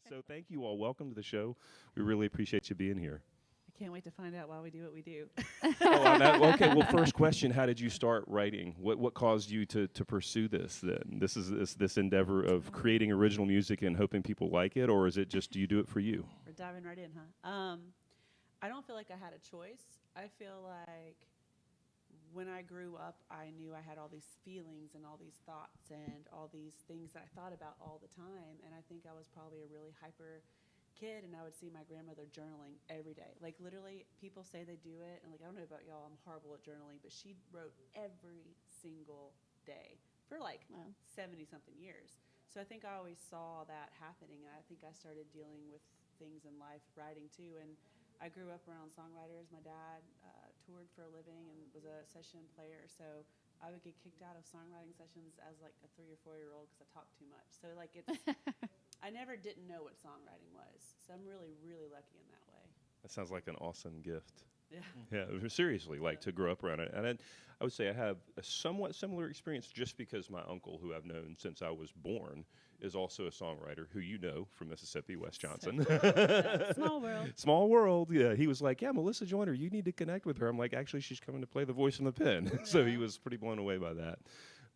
So thank you all. Welcome to the show. We really appreciate you being here. I can't wait to find out why we do what we do. Okay. Well, first question: how did you start writing? What caused you to pursue this? Then this endeavor of creating original music and hoping people like it, or is it just do you do it for you? We're diving right in, huh? I don't feel like I had a choice. I feel like when I grew up, I knew I had all these feelings and all these thoughts and all these things that I thought about all the time. And I think I was probably a really hyper kid, and I would see my grandmother journaling every day. Like literally, people say they do it, and like I don't know about y'all, I'm horrible at journaling, but she wrote every single day for like 70 something years. So I think I always saw that happening, and I think I started dealing with things in life writing too. And I grew up around songwriters. My dad toured for a living and was a session player, so I would get kicked out of songwriting sessions as like a 3 or 4 year old because I talked too much. So like it's I never didn't know what songwriting was, so I'm really, really lucky in that way. That sounds like an awesome gift. Yeah. Yeah, seriously, like to grow up around it. And I would say I have a somewhat similar experience just because my uncle, who I've known since I was born, is also a songwriter who you know from Mississippi, Wes Johnson. Small world. Small world, yeah. He was like, yeah, Melissa Joyner, you need to connect with her. I'm like, actually, she's coming to play the voice on the pen. So he was pretty blown away by that.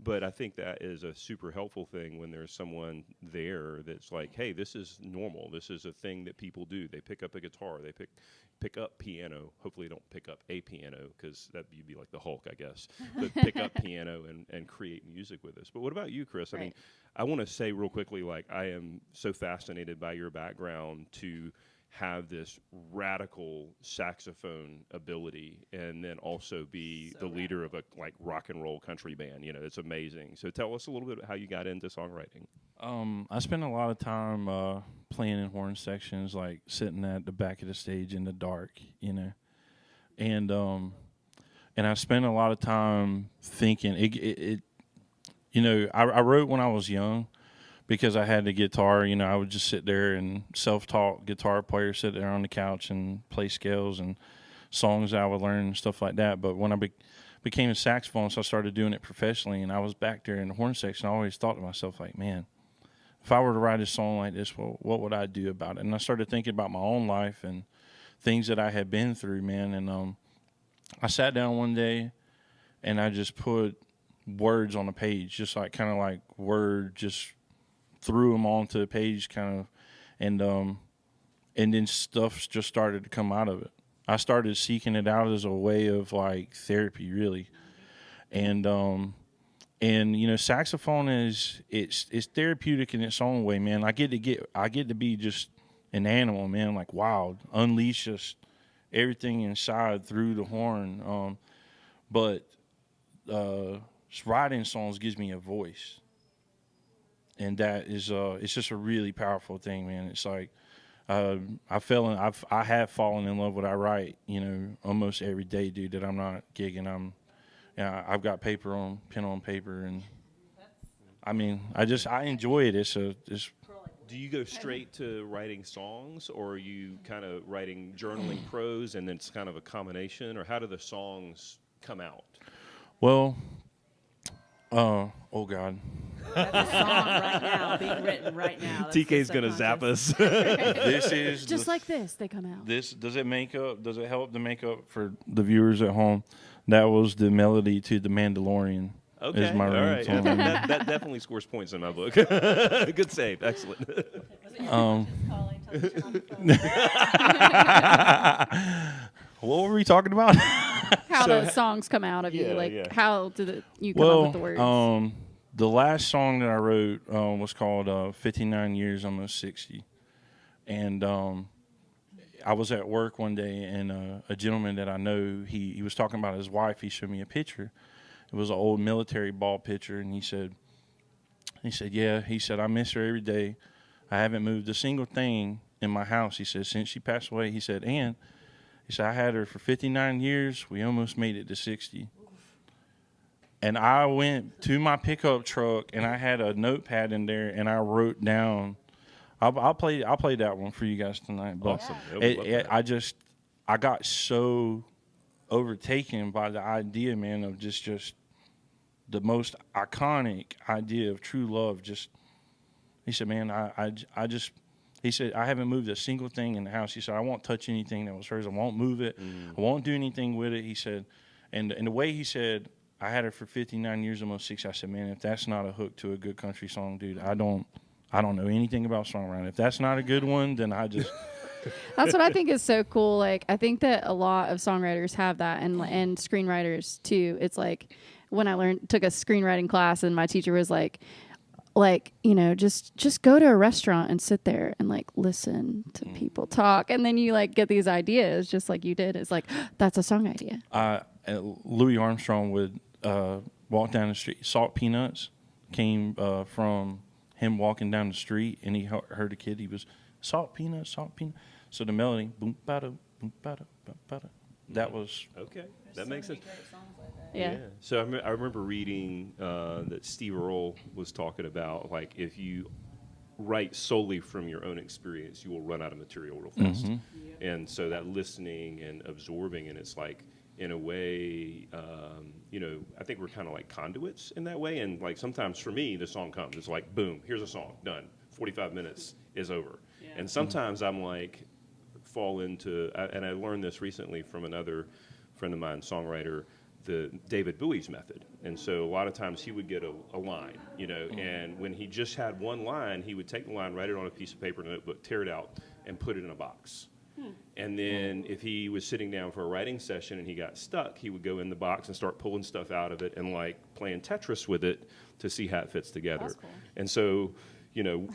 But I think that is a super helpful thing when there's someone there that's like, hey, this is normal. This is a thing that people do. They pick up a guitar. They pick up piano. Hopefully they don't pick up a piano because you'd be like the Hulk, I guess. But pick up piano and create music with us. But what about you, Chris? Right. I mean, I want to say real quickly, like I am so fascinated by your background to have this radical saxophone ability and then also be So the leader of a like rock and roll country band. You know, it's amazing. So tell us a little bit about how you got into songwriting. I spent a lot of time playing in horn sections, like sitting at the back of the stage in the dark, you know, and I spent a lot of time thinking. I wrote when I was young. Because I had the guitar, you know, I would just sit there and self-taught guitar player, sit there on the couch and play scales and songs I would learn and stuff like that. But when I became a saxophonist, I started doing it professionally, and I was back there in the horn section. I always thought to myself, like, man, if I were to write a song like this, well, what would I do about it? And I started thinking about my own life and things that I had been through, man. And I sat down one day, and I just put words on a page, just like kind of like word just threw them onto the page kind of, and then stuff just started to come out of it. I started seeking it out as a way of like therapy, really. And you know, saxophone it's therapeutic in its own way, man. I get to be just an animal, man, like wild, unleash just everything inside through the horn. But writing songs gives me a voice. And that is, it's just a really powerful thing, man. It's like I have fallen in love with what I write, you know, almost every day, dude. That I'm not gigging. I've got pen on paper, and I mean, I enjoy it. It's. Do you go straight to writing songs, or are you kind of writing journaling prose, and then it's kind of a combination, or how do the songs come out? Well, oh God. That's a song right now, being written right now. That's TK's going to zap us. This is Just like this, they come out. Does it help to make up for the viewers at home? That was the melody to The Mandalorian. Okay, is my all right. ringtone. that definitely scores points in my book. Good save. Excellent. What were we talking about? How those songs come out of you. Like, how do you come up with the words? The last song that I wrote was called 59 Years, Almost 60. And I was at work one day, and a gentleman that I know, he was talking about his wife. He showed me a picture. It was an old military ball picture, and he said, yeah, he said, I miss her every day. I haven't moved a single thing in my house, he said, since she passed away. He said, and he said, I had her for 59 years. We almost made it to 60. And I went to my pickup truck, and I had a notepad in there, and I wrote down. I'll play that one for you guys tonight. But awesome. I got so overtaken by the idea, man, of just the most iconic idea of true love. Just he said, man, He said, I haven't moved a single thing in the house. He said, I won't touch anything that was hers. I won't move it. I won't do anything with it. He said, and the way he said, I had it for 59 years, almost 6. I said, man, if that's not a hook to a good country song, dude, I don't know anything about songwriting. If that's not a good one, then I just. That's what I think is so cool. Like, I think that a lot of songwriters have that, and screenwriters too. It's like when I took a screenwriting class, and my teacher was like, you know, just go to a restaurant and sit there and like listen to people talk, and then you like get these ideas, just like you did. It's like, that's a song idea. Louis Armstrong would walk down the street. Salt Peanuts came from him walking down the street, and he heard a kid. He was salt peanuts, salt peanuts. So the melody, boom bada, boom bada, boom bada. That was okay. That makes sense. Yeah. So I remember reading that Steve Earle was talking about, like, if you write solely from your own experience, you will run out of material real fast. And so that listening and absorbing, and it's like, in a way, you know, I think we're kind of like conduits in that way. And like sometimes for me, the song comes. It's like, boom, here's a song, done. 45 minutes is over. Yeah. And sometimes I'm like, fall into, and I learned this recently from another friend of mine, songwriter, the David Bowie's method. And so a lot of times he would get a line, you know, and when he just had one line, he would take the line, write it on a piece of paper, notebook, tear it out, and put it in a box. And then if he was sitting down for a writing session and he got stuck, he would go in the box and start pulling stuff out of it and like playing Tetris with it to see how it fits together. That's cool. And so, you know,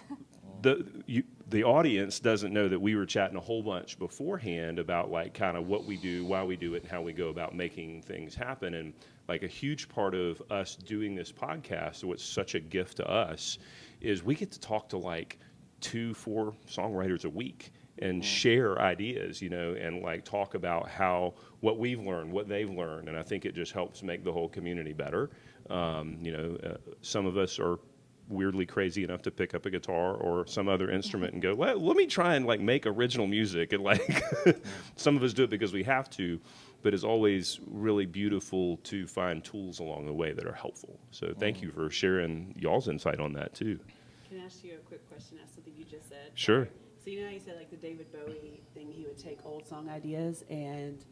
the audience doesn't know that we were chatting a whole bunch beforehand about like kind of what we do, why we do it, and how we go about making things happen. And like a huge part of us doing this podcast, what's such a gift to us, is we get to talk to like 2-4 songwriters a week and share ideas, you know, and like talk about what we've learned, what they've learned. And I think it just helps make the whole community better. You know, some of us are weirdly crazy enough to pick up a guitar or some other instrument and go, well, let me try and like make original music. And like some of us do it because we have to, but it's always really beautiful to find tools along the way that are helpful. So thank you for sharing y'all's insight on that too. Can I ask you a quick question? That's something you just said. Sure. So you know how you said like the David Bowie thing, he would take old song ideas and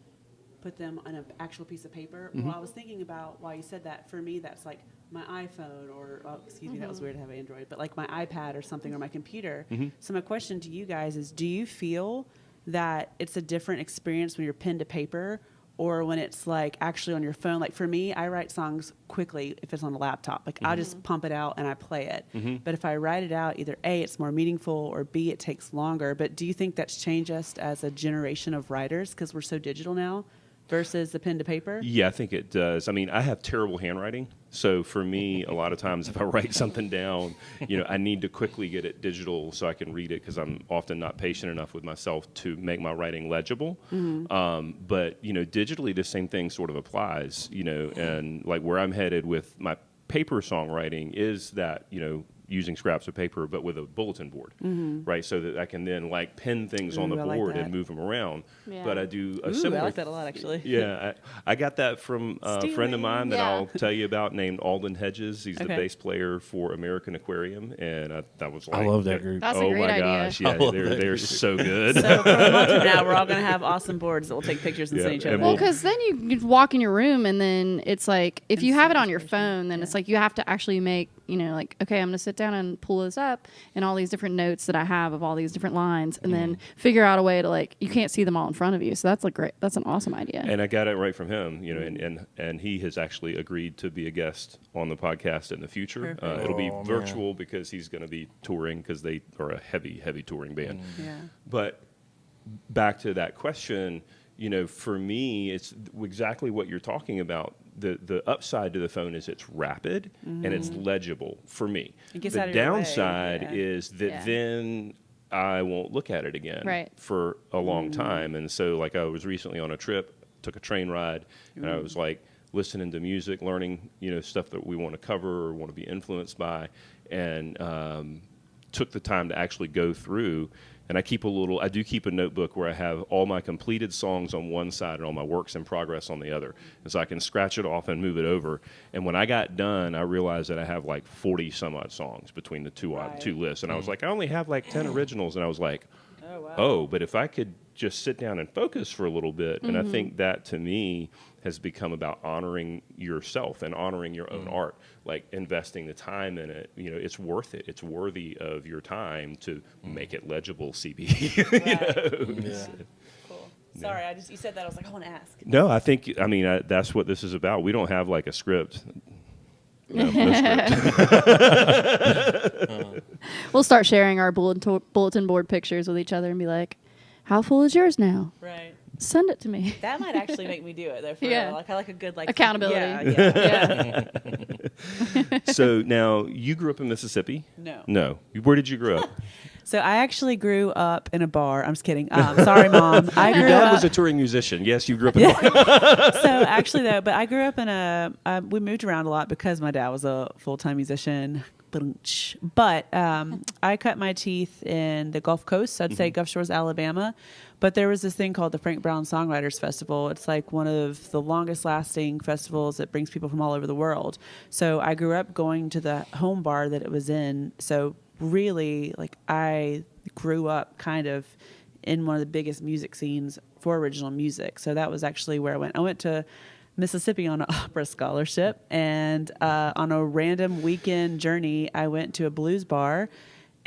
put them on an actual piece of paper. Well, I was thinking about while you said that, for me, that's like my iPhone or, excuse me, that was weird to have an Android, but like my iPad or something or my computer. So my question to you guys is, do you feel that it's a different experience when you're pen to paper or when it's like actually on your phone? Like for me, I write songs quickly if it's on a laptop. Like I just pump it out and I play it. But if I write it out, either A, it's more meaningful, or B, it takes longer. But do you think that's changed us as a generation of writers because we're so digital now versus the pen to paper? Yeah, I think it does. I mean, I have terrible handwriting. So for me, a lot of times if I write something down, you know, I need to quickly get it digital so I can read it because I'm often not patient enough with myself to make my writing legible. But, you know, digitally, the same thing sort of applies, you know, and like where I'm headed with my paper songwriting is that, you know, using scraps of paper, but with a bulletin board, right? So that I can then like pin things on the board and move them around. Yeah. But I do a similar. I like that a lot, actually. Yeah, I got that from a friend of mine that I'll tell you about named Alden Hedges. He's the bass player for American Aquarium, and that was like, I love that group. That's a great idea. Gosh, yeah, they're so good. So from a month from now, we're all going to have awesome boards that will take pictures and send each other. Well, because then you walk in your room, and then it's like if you have it on your phone, then it's like you have to actually make, you know, like, okay, I'm going to sit down and pull this up and all these different notes that I have of all these different lines, and then figure out a way to, like, you can't see them all in front of you. So that's an awesome idea. And I got it right from him, you know, and he has actually agreed to be a guest on the podcast in the future. It'll be virtual because he's going to be touring because they are a heavy, heavy touring band. But back to that question, you know, for me, it's exactly what you're talking about. The upside to the phone is it's rapid and it's legible for me. The downside is that then I won't look at it again for a long time. And so like I was recently on a trip, took a train ride, and I was like listening to music, learning, you know, stuff that we want to cover or want to be influenced by, and took the time to actually go through And I do keep a notebook where I have all my completed songs on one side and all my works in progress on the other. And so I can scratch it off and move it over. And when I got done, I realized that I have like 40 some odd songs between the two lists. And I was like, I only have like 10 originals. And I was like, but if I could just sit down and focus for a little bit. And I think that to me has become about honoring yourself and honoring your own art, like investing the time in it. You know, it's worth it. It's worthy of your time to make it legible, CB. Cool. Sorry, you said that. I was like, I want to ask. No, that's what this is about. We don't have like a script. No script. We'll start sharing our bulletin board pictures with each other and be like, how full is yours now? Right. Send it to me. That might actually make me do it, though. For real. Like, I like a good accountability. Yeah. So now you grew up in Mississippi? No. Where did you grow up? So I actually grew up in a bar. I'm just kidding. Sorry, Mom. Your dad was a touring musician. Yes, you grew up in a bar. So actually, though, but I grew up in we moved around a lot because my dad was a full-time musician. But I cut my teeth in the Gulf Coast. I'd say Gulf Shores, Alabama. But there was this thing called the Frank Brown Songwriters Festival. It's like one of the longest lasting festivals that brings people from all over the world. So I grew up going to the home bar that it was in. So really, like, I grew up kind of in one of the biggest music scenes for original music. So that was actually where I went. I went to Mississippi on an opera scholarship, and on a random weekend journey, I went to a blues bar,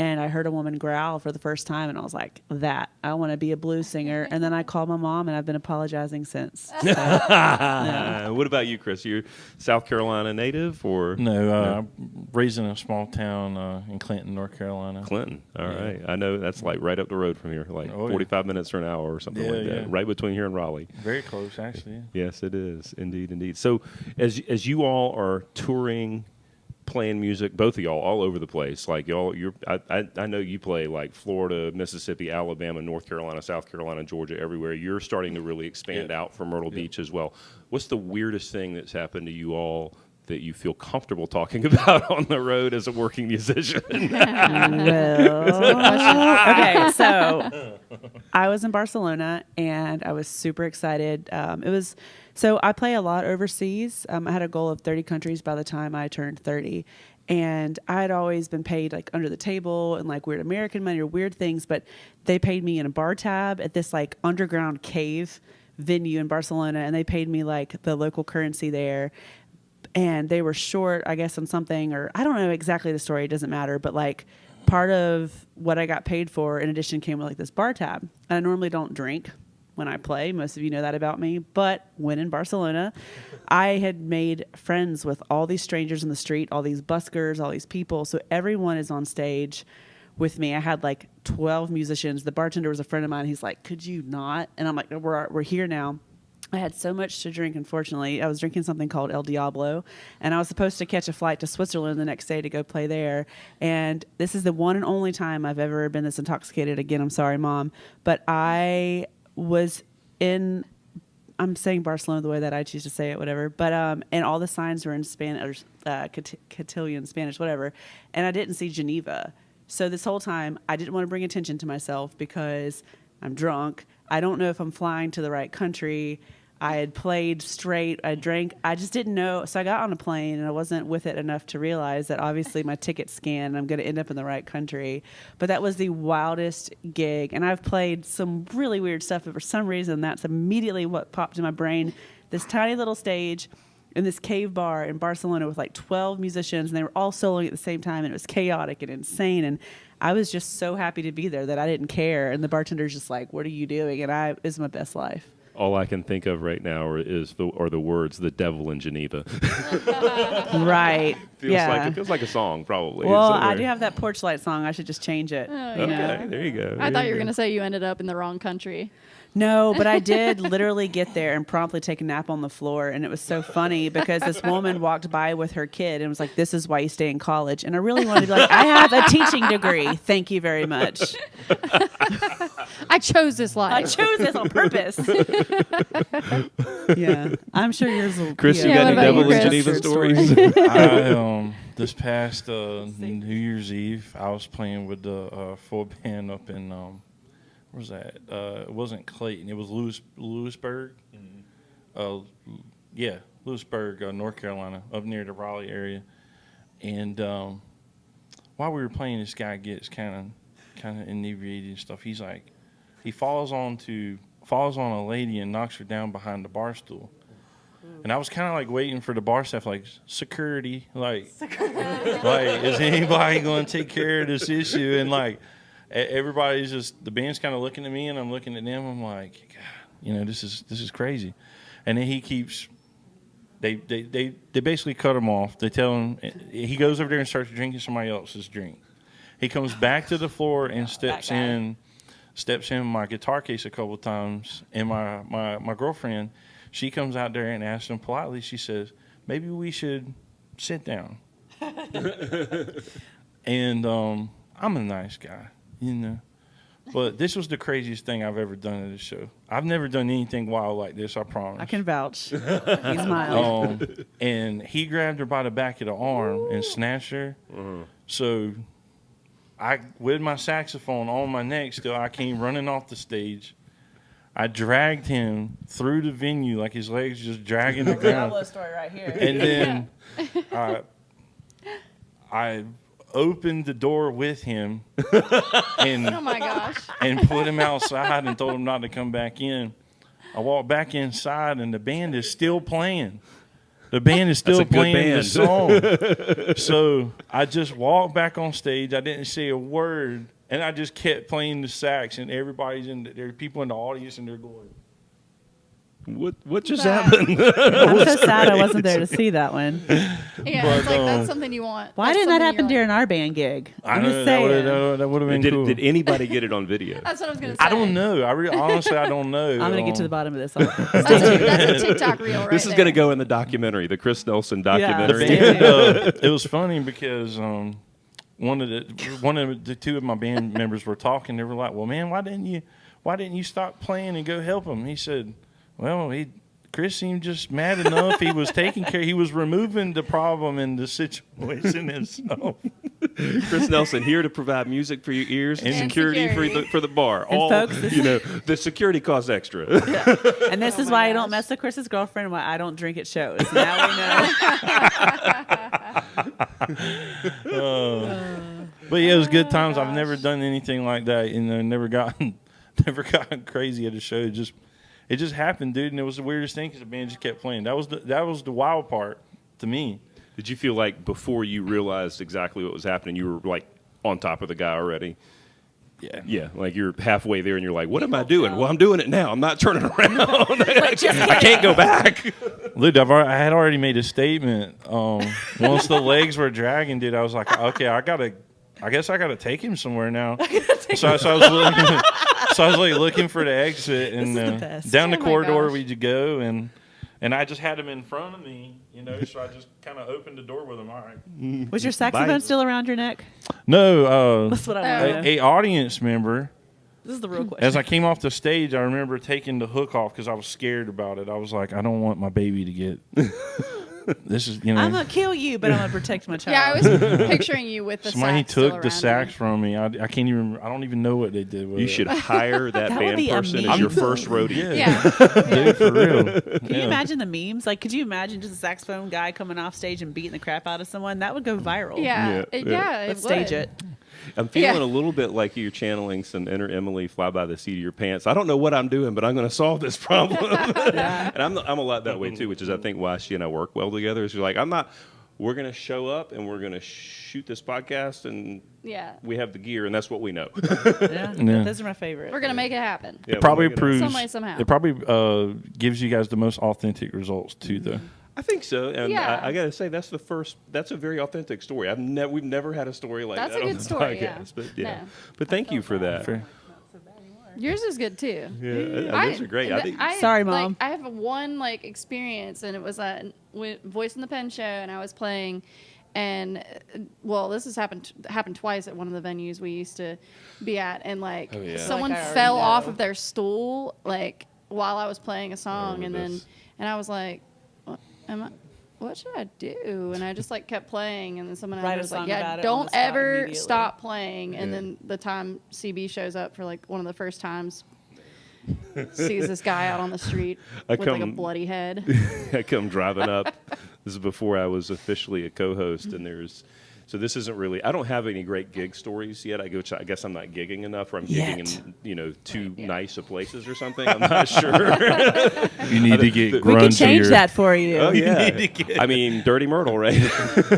and I heard a woman growl for the first time, and I was like, I want to be a blues singer. And then I called my mom, and I've been apologizing since. So, yeah. What about you, Chris? You're South Carolina native, or? No, I'm raised in a small town in Clinton, North Carolina. Clinton, all right. I know that's like right up the road from here, like 45 minutes or an hour or something like that, right between here and Raleigh. Very close, actually. Yes, it is, indeed. So as you all are touring, playing music, both of y'all, all over the place. Like I know you play like Florida, Mississippi, Alabama, North Carolina, South Carolina, Georgia, everywhere. You're starting to really expand out from Myrtle Beach as well. What's the weirdest thing that's happened to you all that you feel comfortable talking about on the road as a working musician? Okay, so I was in Barcelona, and I was super excited. So I play a lot overseas. I had a goal of 30 countries by the time I turned 30. And I had always been paid like under the table and like weird American money or weird things, but they paid me in a bar tab at this like underground cave venue in Barcelona, and they paid me like the local currency there. And they were short, I guess, on something, or I don't know exactly the story. It doesn't matter. But like part of what I got paid for in addition came with like this bar tab. And I normally don't drink when I play. Most of you know that about me. But when in Barcelona, I had made friends with all these strangers in the street, all these buskers, all these people. So everyone is on stage with me. I had like 12 musicians. The bartender was a friend of mine. He's like, could you not? And I'm like, we're here now. I had so much to drink, unfortunately. I was drinking something called El Diablo, and I was supposed to catch a flight to Switzerland the next day to go play there. And this is the one and only time I've ever been this intoxicated. Again, I'm sorry, Mom. But I was in, I'm saying Barcelona the way that I choose to say it, whatever. But and all the signs were in Spanish, Castilian, Spanish, whatever. And I didn't see Geneva. So this whole time, I didn't want to bring attention to myself because I'm drunk. I don't know if I'm flying to the right country. I had played straight. I drank. I just didn't know. So I got on a plane, and I wasn't with it enough to realize that obviously my ticket's scanned, and I'm going to end up in the right country. But that was the wildest gig. And I've played some really weird stuff, but for some reason, that's immediately what popped in my brain. This tiny little stage in this cave bar in Barcelona with like 12 musicians, and they were all soloing at the same time, and it was chaotic and insane. And I was just so happy to be there that I didn't care. And the bartender's just like, what are you doing? And it was my best life. All I can think of right now are the words "the devil in Geneva." Right. It feels like a song, probably. Well, I do have that porch light song. I should just change it. Okay, there you go. I thought you were going to say you ended up in the wrong country. No, but I did literally get there and promptly take a nap on the floor. And it was so funny because this woman walked by with her kid and was like, this is why you stay in college. And I really wanted to be like, I have a teaching degree. Thank you very much. I chose this life. I chose this on purpose. Yeah. I'm sure yours will. Chris, you got any devil in Geneva stories? This past New Year's Eve, I was playing with the full band up in where was that? It wasn't Clayton. It was Lewisburg. Lewisburg, North Carolina, up near the Raleigh area. And while we were playing, this guy gets kind of inebriated and stuff. He's like, he falls on a lady and knocks her down behind the bar stool. And I was kind of like waiting for the bar staff, like, security, like, is anybody going to take care of this issue? And like, everybody's just, the band's kind of looking at me, and I'm looking at them. I'm like, God, this is crazy. And then he keeps. They basically cut him off. They tell him, he goes over there and starts drinking somebody else's drink. He comes back to the floor and steps in my guitar case a couple of times. And my girlfriend, she comes out there and asks him politely. She says, maybe we should sit down. And I'm a nice guy, But this was the craziest thing I've ever done at a show. I've never done anything wild like this, I promise. I can vouch. He's smiling. And he grabbed her by the back of the arm and snatched her. So I, with my saxophone on my neck still, I came running off the stage. I dragged him through the venue like his legs just dragging the ground. Diablo story right here. And then I opened the door with him and Oh my gosh. and put him outside and told him not to come back in. I walked back inside and the band is still playing. The band is still playing the song. So I just walked back on stage. I didn't say a word, and I just kept playing the sax. And there are people in the audience, and they're going, What just happened? I'm so sad I wasn't there to see that one. Yeah, But, it's like that's something you want. Why That's didn't that something happen you're during our band gig? I I'm know just saying. that would have been did, cool. did anybody get it on video? That's what I was going to say. I don't know. Honestly, I don't know. I'm going to get to the bottom of this. That's a TikTok reel right This is there. going to go in the documentary, the Chris Nelson documentary. It was funny because one of the two of my band members were talking. They were like, "Well, man, why didn't you stop playing and go help him?" He said, "Well, Chris seemed just mad enough. He was taking care. He was removing the problem in the situation itself." Chris Nelson here to provide music for your ears and security for the bar. And folks, the security costs extra. And this is why I don't mess with Chris's girlfriend and why I don't drink at shows. Now we know. But yeah, it was good times. I've never done anything like that. Never gotten crazy at a show. It just happened, dude, and it was the weirdest thing because the band just kept playing. That was the wild part to me. Did you feel like before you realized exactly what was happening, you were like on top of the guy already? Yeah. Yeah, like you're halfway there and you're like, what am I doing? Well, I'm doing it now. I'm not turning around. I can't go back. Dude, I had already made a statement. Once the legs were dragging, dude, I was like, okay, I guess I gotta take him somewhere now. So I was like looking for the exit, and down the corridor we'd go, and I just had him in front of me, so I just kind of opened the door with him. All right. Was your saxophone still around your neck? No. That's what I want to know. A audience member. This is the real question. As I came off the stage, I remember taking the hook off because I was scared about it. I was like, I don't want my baby to get. This is, I'm going to kill you, but I'm going to protect my child. Yeah, I was picturing you with the somebody sax still took the around sax you. from me. I can't even. I don't even know what they did with it. You should hire that That would band be person as amazing. your first roadie. Yeah. Dude, for real. Can you imagine the memes? Like, could you imagine just a saxophone guy coming off stage and beating the crap out of someone? That would go viral. Yeah. Yeah. Let's stage would. it. I'm feeling a little bit like you're channeling some inner Emily fly by the seat of your pants. I don't know what I'm doing, but I'm going to solve this problem. And I'm a lot that way too, which is I think why she and I work well together. Is you're like, we're going to show up and we're going to shoot this podcast and we have the gear and that's what we know. Yeah. Those are my favorite. We're going to make it happen. Yeah, It probably we'll make it happen. proves. Some way, somehow. It probably gives you guys the most authentic results too, though. I think so, and Yeah. I got to say that's a very authentic story. We've never had a story like That's that a on good the story, yeah. podcast. But yeah, No. but thank you for that. Fair. Yours is good too. Yeah, those are great. I think Sorry, Mom. I have one experience, and it was a Voice in the Pen show, and I was playing, and this has happened twice at one of the venues we used to be at, and someone Like I already fell know. off of their stool while I was playing a song, and remember then this. and I was like, what, am I? what should I do? And I just like kept playing, and then someone Write a was like, song yeah, about it on don't the spot ever immediately. stop playing. And Yeah. then the time CB shows up for like one of the first times, sees this guy out on the street I with like a come- bloody head. I come driving up. This is before I was officially a co-host, and so this isn't really. I don't have any great gig stories yet. I guess I'm not gigging enough, or I'm gigging in too nice of places or something. I'm not sure. You need to get We grunge can to change your- that for you. Oh yeah. I mean, Dirty Myrtle, right?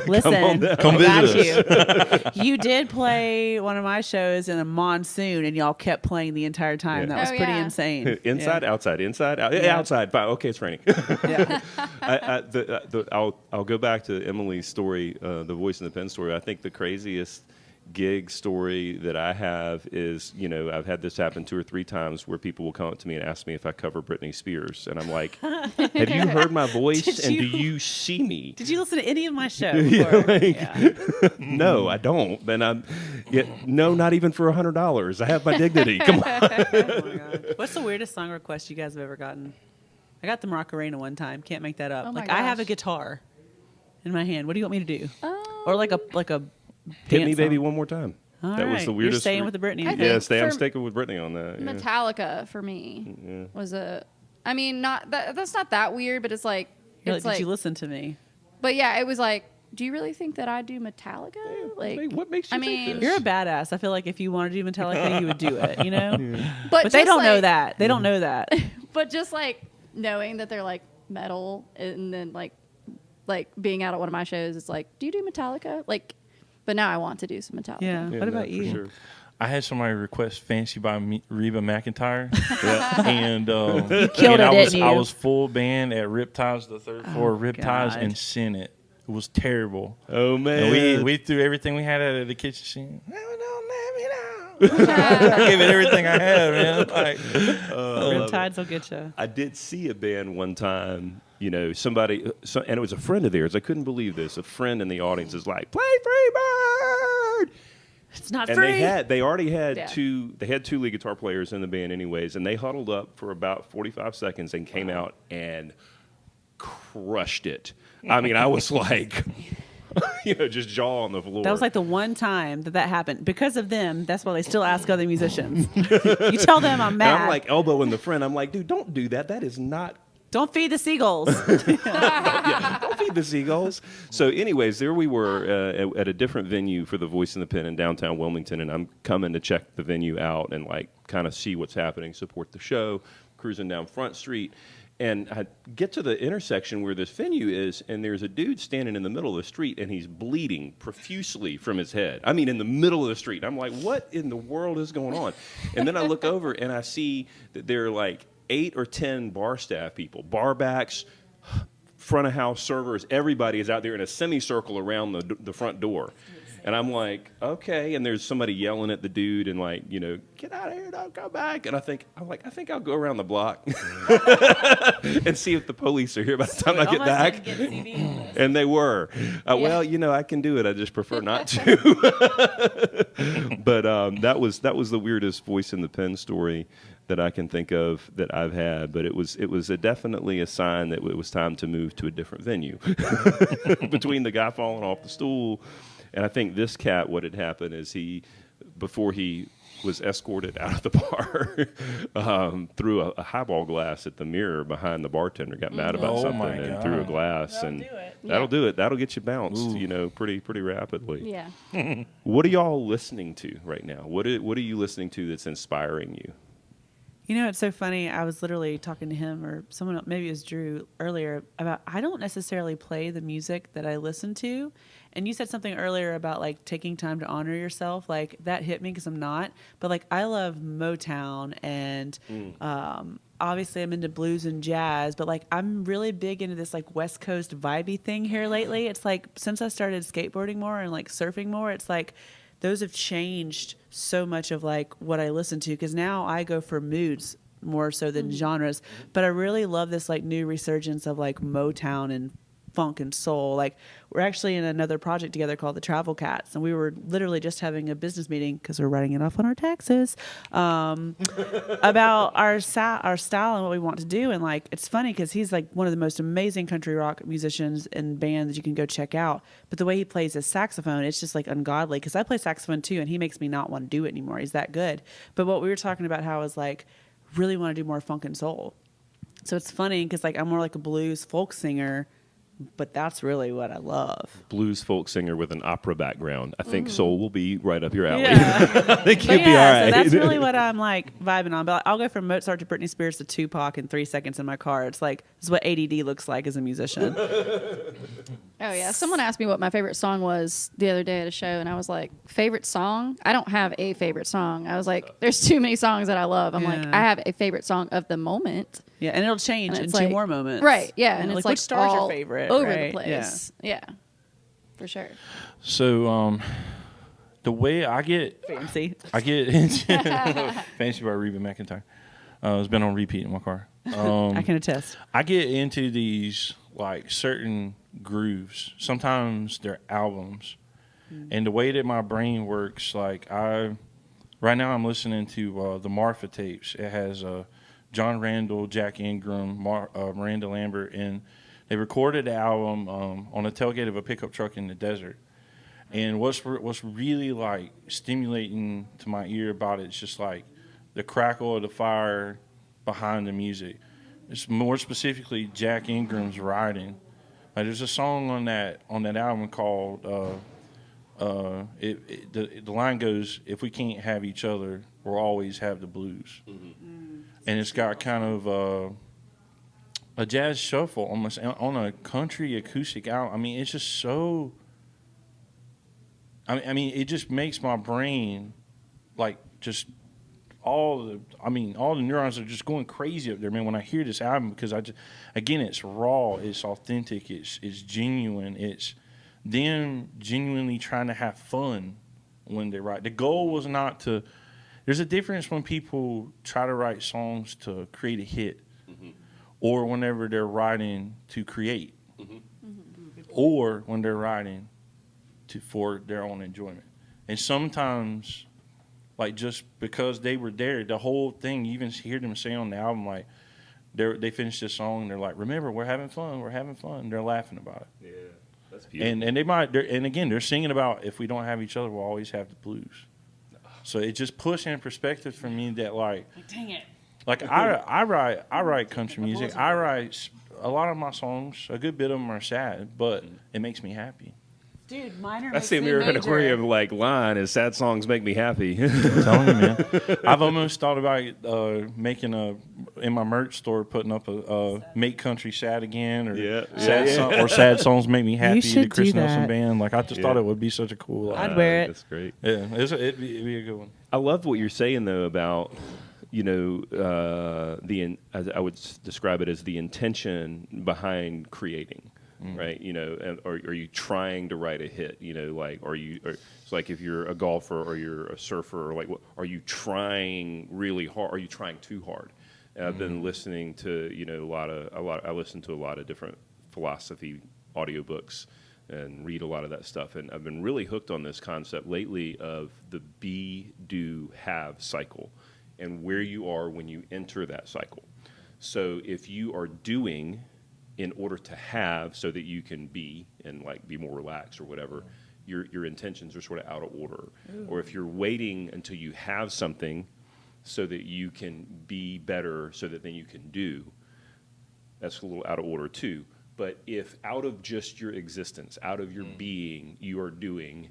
Listen, Come I got visit you. You did play one of my shows in a monsoon, and y'all kept playing the entire time. Yeah. That was Oh, pretty yeah. insane. Inside, Yeah. outside, inside, out. Yeah. Outside. Fine. Okay, it's raining. Yeah. I'll go back to Emily's story, the voice in the pen story. I think the craziest gig story that I have is, I've had this happen 2 or 3 times where people will come up to me and ask me if I cover Britney Spears, and I'm like, "Have you heard my voice? Did And do you- you see me?" Did you listen to any of my shows? Yeah, before? like- Yeah. No, I don't. And no, not even for $100. I have my dignity. Come on. Oh my God. What's the weirdest song request you guys have ever gotten? I got the Macarena one time. Can't make that up. Oh my I have a gosh. guitar in my hand. What do you want me to do? Oh. Or like a Hit me, dance baby, song. one more time. All That was right. the weirdest. You're staying with the Britney. I thing. Yeah, think I'm for sticking with Britney on that. Yeah. Metallica for me Yeah. was I mean, not that's not that weird, but it's like, You're it's like, like, did you listen to me? but yeah, it was like, do you really think that I do Metallica? Like, What makes you I think mean, this? You're a badass. I feel like if you wanted to do Metallica, you would do it, you know? but But they just don't know like- that. They don't know that. But just like knowing that they're like metal, and then like being out at one of my shows, it's like, do you do Metallica? Like, but now I want to do some Metallica. Yeah. Yeah, What no, about for you? sure. I had somebody request "Fancy" by Reba McEntire, and killed and it, I was didn't I you? was full band at Riptides, the third floor of Riptides, God. and sent it. It was terrible. Oh man. And we threw everything we had at the kitchen sink. No, don't let me down. I gave it everything I had, man. Like, Riptides will get you. I did see a band one time, somebody, and it was a friend of theirs. I couldn't believe this. A friend in the audience is like, "Play Freebird!" It's not And free. they already had Yeah. two lead guitar players in the band anyways, and they huddled up for about 45 seconds and came out and crushed it. I mean, I was like, just jaw on the floor. That was like the one time that happened. Because of them, that's why they still ask other musicians. You tell them I'm and mad. I'm like elbowing the friend. I'm like, dude, don't do that. That is not. Don't feed the seagulls. Don't feed the seagulls. So, anyways, there we were at a different venue for the Voice in the Pen in downtown Wilmington, and I'm coming to check the venue out and like kind of see what's happening, support the show, cruising down Front Street. And I get to the intersection where this venue is, and there's a dude standing in the middle of the street, and he's bleeding profusely from his head. I mean, in the middle of the street. I'm like, what in the world is going on? And then I look over, and I see that there are like 8 or 10 bar staff people, bar backs, front of house servers. Everybody is out there in a semicircle around the front door. And I'm like, okay. And there's somebody yelling at the dude and like, get out of here, don't come back. And I think I'll go around the block and see if the police are here by the time I get back. And they were. Well, I can do it. I just prefer not to. But that was the weirdest Voice in the Pen story that I can think of that I've had. But it was definitely a sign that it was time to move to a different venue. Between the guy falling off the stool. And I think this cat, what had happened is before he was escorted out of the bar, threw a highball glass at the mirror behind the bartender, got mad about Oh, something my and threw a God. glass. That'll and do it. That'll Yeah. do it. That'll get you bounced, Ooh. pretty rapidly. Yeah. What are y'all listening to right now? What are you listening to that's inspiring you? It's so funny. I was literally talking to him or someone else, maybe it was Drew earlier, about I don't necessarily play the music that I listen to. And you said something earlier about like taking time to honor yourself. Like that hit me because I'm not. But like I love Motown and obviously I'm into blues and jazz. But like I'm really big into this like West Coast vibey thing here lately. It's like since I started skateboarding more and like surfing more, it's like those have changed so much of like what I listen to because now I go for moods more so than genres. But I really love this like new resurgence of like Motown and funk and soul. Like we're actually in another project together called the Travel Cats, and we were literally just having a business meeting because we're writing it off on our taxes about our style and what we want to do. And like it's funny because he's like one of the most amazing country rock musicians and bands that you can go check out. But the way he plays his saxophone, it's just like ungodly. Because I play saxophone too, and he makes me not want to do it anymore. He's that good. But what we were talking about, how is like really want to do more funk and soul. So it's funny because like I'm more like a blues folk singer, but that's really what I love. Blues folk singer with an opera background. I think soul will be right up your alley. Yeah. I think But you'll be all right. so that's really what I'm like vibing on. But I'll go from Mozart to Britney Spears to Tupac in 3 seconds in my car. It's like this is what ADD looks like as a musician. Oh yeah, someone asked me what my favorite song was the other day at a show, and I was like, favorite song? I don't have a favorite song. I was like, there's too many songs that I love. I'm like, Yeah. I have a favorite song of the moment. Yeah, and it'll change And in it's 2 like- more moments. Right, yeah, You and know, it's like which star's all your favorite? over right? the place. Yeah, for sure. So the way I get Fancy. into Fancy by Reba McEntire. It's been on repeat in my car. I can attest. I get into these like certain grooves. Sometimes they're albums, and the way that my brain works, like right now I'm listening to the Marfa tapes. It has John Randall, Jack Ingram, Miranda Lambert, and they recorded the album on the tailgate of a pickup truck in the desert. And what's really like stimulating to my ear about it is just like the crackle of the fire behind the music. It's more specifically Jack Ingram's writing. Like there's a song on that album called the line goes, "If we can't have each other, we'll always have the blues." And it's got kind of a jazz shuffle almost on a country acoustic album. I mean, it's just so. I mean, it just makes my brain like just all the neurons are just going crazy up there, man. When I hear this album, because again, it's raw, it's authentic, it's genuine, it's them genuinely trying to have fun when they write. The goal was not to. There's a difference when people try to write songs to create a hit, or whenever they're writing to create, or when they're writing for their own enjoyment. And sometimes, like just because they were there, the whole thing, you even hear them say on the album, like they finish this song and they're like, "Remember, we're having fun." They're laughing about it. Yeah, that's beautiful. And they might, and again, they're singing about if we don't have each other, we'll always have the blues. So it just puts in perspective for me that like Dang it. like I write country music. I write a lot of my songs. A good bit of them are sad, but it makes me happy. Dude, minor That's the American Aquarium like line is sad songs make me happy. I'm telling you, man. I've almost thought about making in my merch store, putting up a "Make Country Sad Again" or or "Sad Songs Make Me Happy." should The Chris do Nelson that. Band. Like I just thought it would be such a cool. I'd wear it. That's great. Yeah, it'd be a good one. I love what you're saying though about I would describe it as the intention behind creating. Right, are you trying to write a hit? It's like if you're a golfer or you're a surfer, or like, are you trying really hard? Are you trying too hard? I've been listening to I listen to a lot of different philosophy audiobooks and read a lot of that stuff, and I've been really hooked on this concept lately of the be, do, have cycle, and where you are when you enter that cycle. So if you are doing in order to have so that you can be and like be more relaxed or whatever, your intentions are sort of out of order. Or if you're waiting until you have something so that you can be better so that then you can do, that's a little out of order too. But if out of just your existence, out of your being, you are doing,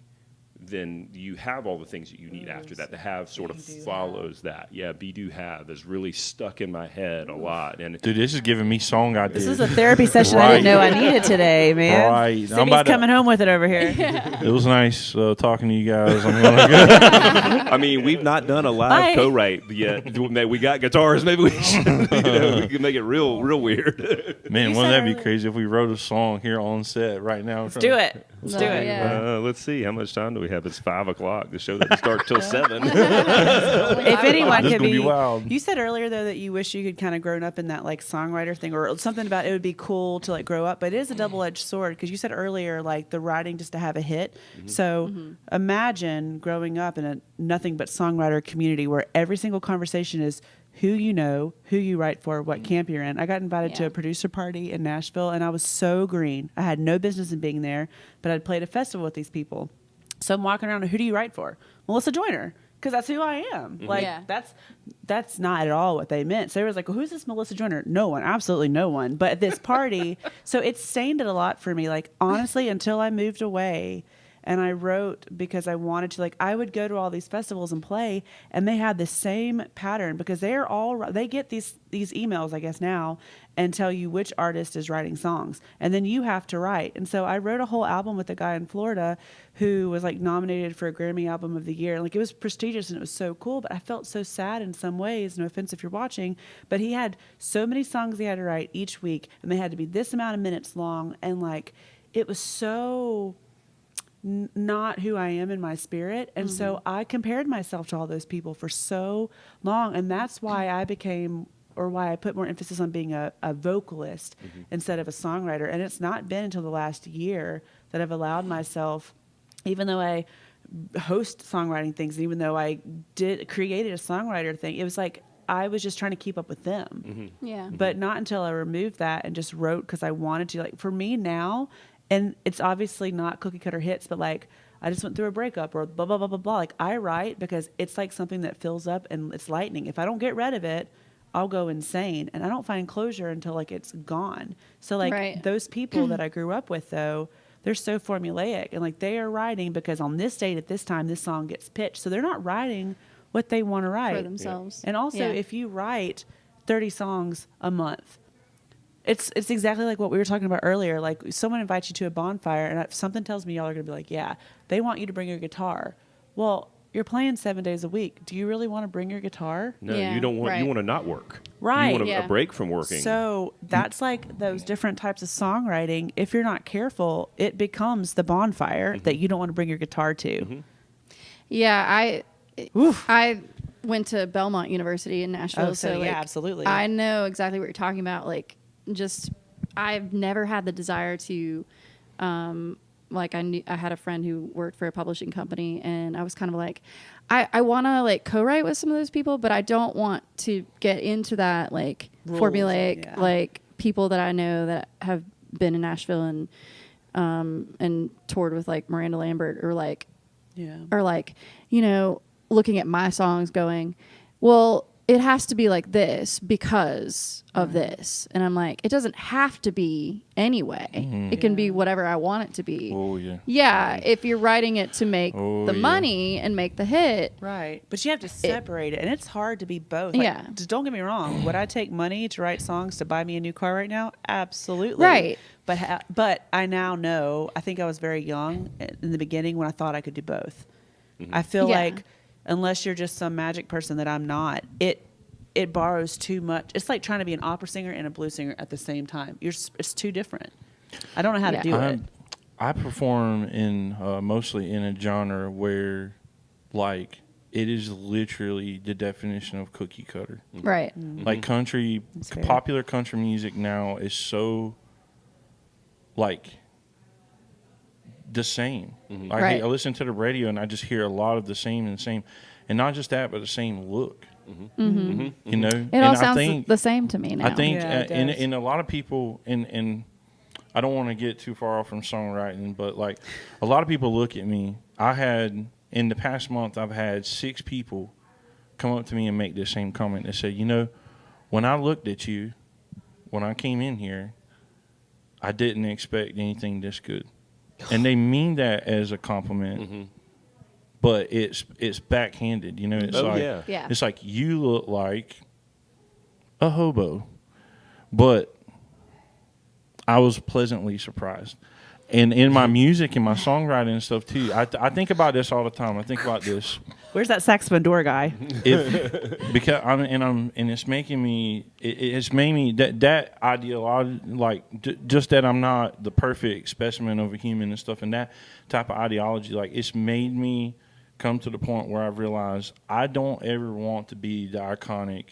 then you have all the things that you need after that. The have sort of follows that. Yeah, be, do, have is really stuck in my head a lot. And Dude, this is giving me song ideas. This is a therapy session I didn't know I needed today, man. Right. Sydney's coming home with it over here. It was nice talking to you guys. I'm gonna go. I mean, we've not done a live Bye. co-write yet. We got guitars. Maybe we should. We can make it real weird. Man, You wouldn't said that be crazy if we wrote a song here on set right now? Let's do it. Let's do No, it. yeah. Let's see. How much time do we we have is 5 o'clock. The show doesn't start till 7. If anyone This could gonna be be, wild. you said earlier though that you wish you could kind of grown up in that like songwriter thing or something about it would be cool to like grow up, but it is a double-edged sword because you said earlier like the writing just to have a hit. So imagine growing up in a nothing but songwriter community where every single conversation is who you know, who you write for, what camp you're in. I got invited to Yeah. a producer party in Nashville and I was so green. I had no business in being there, but I'd played a festival with these people. So I'm walking around and who do you write for? Melissa Joyner. Because that's who I am. Like Yeah. that's not at all what they meant. So they was like, well, who's this Melissa Joyner? No one, absolutely no one. But at this party, so it stained it a lot for me. Like honestly, until I moved away and I wrote because I wanted to, like I would go to all these festivals and play and they had the same pattern because they get these emails, I guess now, and tell you which artist is writing songs. And then you have to write. And so I wrote a whole album with a guy in Florida who was like nominated for a Grammy Album of the Year. Like it was prestigious and it was so cool, but I felt so sad in some ways. No offense if you're watching, but he had so many songs he had to write each week and they had to be this amount of minutes long. And like, it was so not who I am in my spirit. And so I compared myself to all those people for so long. And that's why I became, or why I put more emphasis on being a vocalist instead of a songwriter. And it's not been until the last year that I've allowed myself, even though I host songwriting things, and even though I created a songwriter thing, it was like I was just trying to keep up with them. Yeah. But not until I removed that and just wrote because I wanted to. Like for me now, and it's obviously not cookie cutter hits, but like I just went through a breakup or blah, blah, blah, blah, blah. Like I write because it's like something that fills up and it's lightning. If I don't get rid of it, I'll go insane. And I don't find closure until like it's gone. So like Right. those people that I grew up with though, they're so formulaic and like they are writing because on this date at this time, this song gets pitched. So they're not writing what they want to write. For themselves. And also, Yeah. if you write 30 songs a month, it's exactly like what we were talking about earlier. Like someone invites you to a bonfire, and something tells me y'all are going to be like, yeah, they want you to bring your guitar. Well, you're playing 7 days a week. Do you really want to bring your guitar? No, Yeah, you don't want. right. You want to not work. Right. You want Yeah. a break from working. So that's like those different types of songwriting. If you're not careful, it becomes the bonfire that you don't want to bring your guitar to. Yeah, Oof. I went to Belmont University in Nashville, Oh, so like, yeah, absolutely. I know exactly what you're talking about. Like, just I've never had the desire to, like I had a friend who worked for a publishing company, and I was kind of like, I want to like co-write with some of those people, but I don't want to get into that like Rules, formulaic yeah. like people that I know that have been in Nashville and toured with like Miranda Lambert or like Yeah. you know, looking at my songs going, well, it has to be like this because of this. And I'm like, it doesn't have to be anyway. It can be whatever I want it to be. Oh yeah. Yeah, if you're writing it to make Oh, the yeah. money and make the hit. Right. But you have to separate it. And it's hard to be both. Like, Yeah. Just don't get me wrong. Would I take money to write songs to buy me a new car right now? Absolutely. Right. But I now know, I think I was very young in the beginning when I thought I could do both. I feel Yeah. like unless you're just some magic person that I'm not, it borrows too much. It's like trying to be an opera singer and a blues singer at the same time. It's too different. I don't know how Yeah. to do it. I perform in mostly in a genre where, like, it is literally the definition of cookie cutter. Right. Like country, That's fair. popular country music now is so, like, the same. Like, Right. I listen to the radio and I just hear a lot of the same and same, and not just that, but the same look. You know, It and all I sounds think the same to me now. I think Yeah, it in does. a lot of people, and I don't want to get too far off from songwriting, but like a lot of people look at me. I had in the past month, I've had 6 people come up to me and make the same comment. They say, you know, when I looked at you, when I came in here, I didn't expect anything this good, and they mean that as a compliment. But it's backhanded, you know. It's Oh, like yeah. Yeah. it's like you look like a hobo, but I was pleasantly surprised. and in my music and my songwriting and stuff too. I think about this all the time. I think about this. Where's that saxophone door guy? Because and it's making me. It's made me that ideology, like just that I'm not the perfect specimen of a human and stuff, and that type of ideology, like it's made me come to the point where I've realized I don't ever want to be the iconic.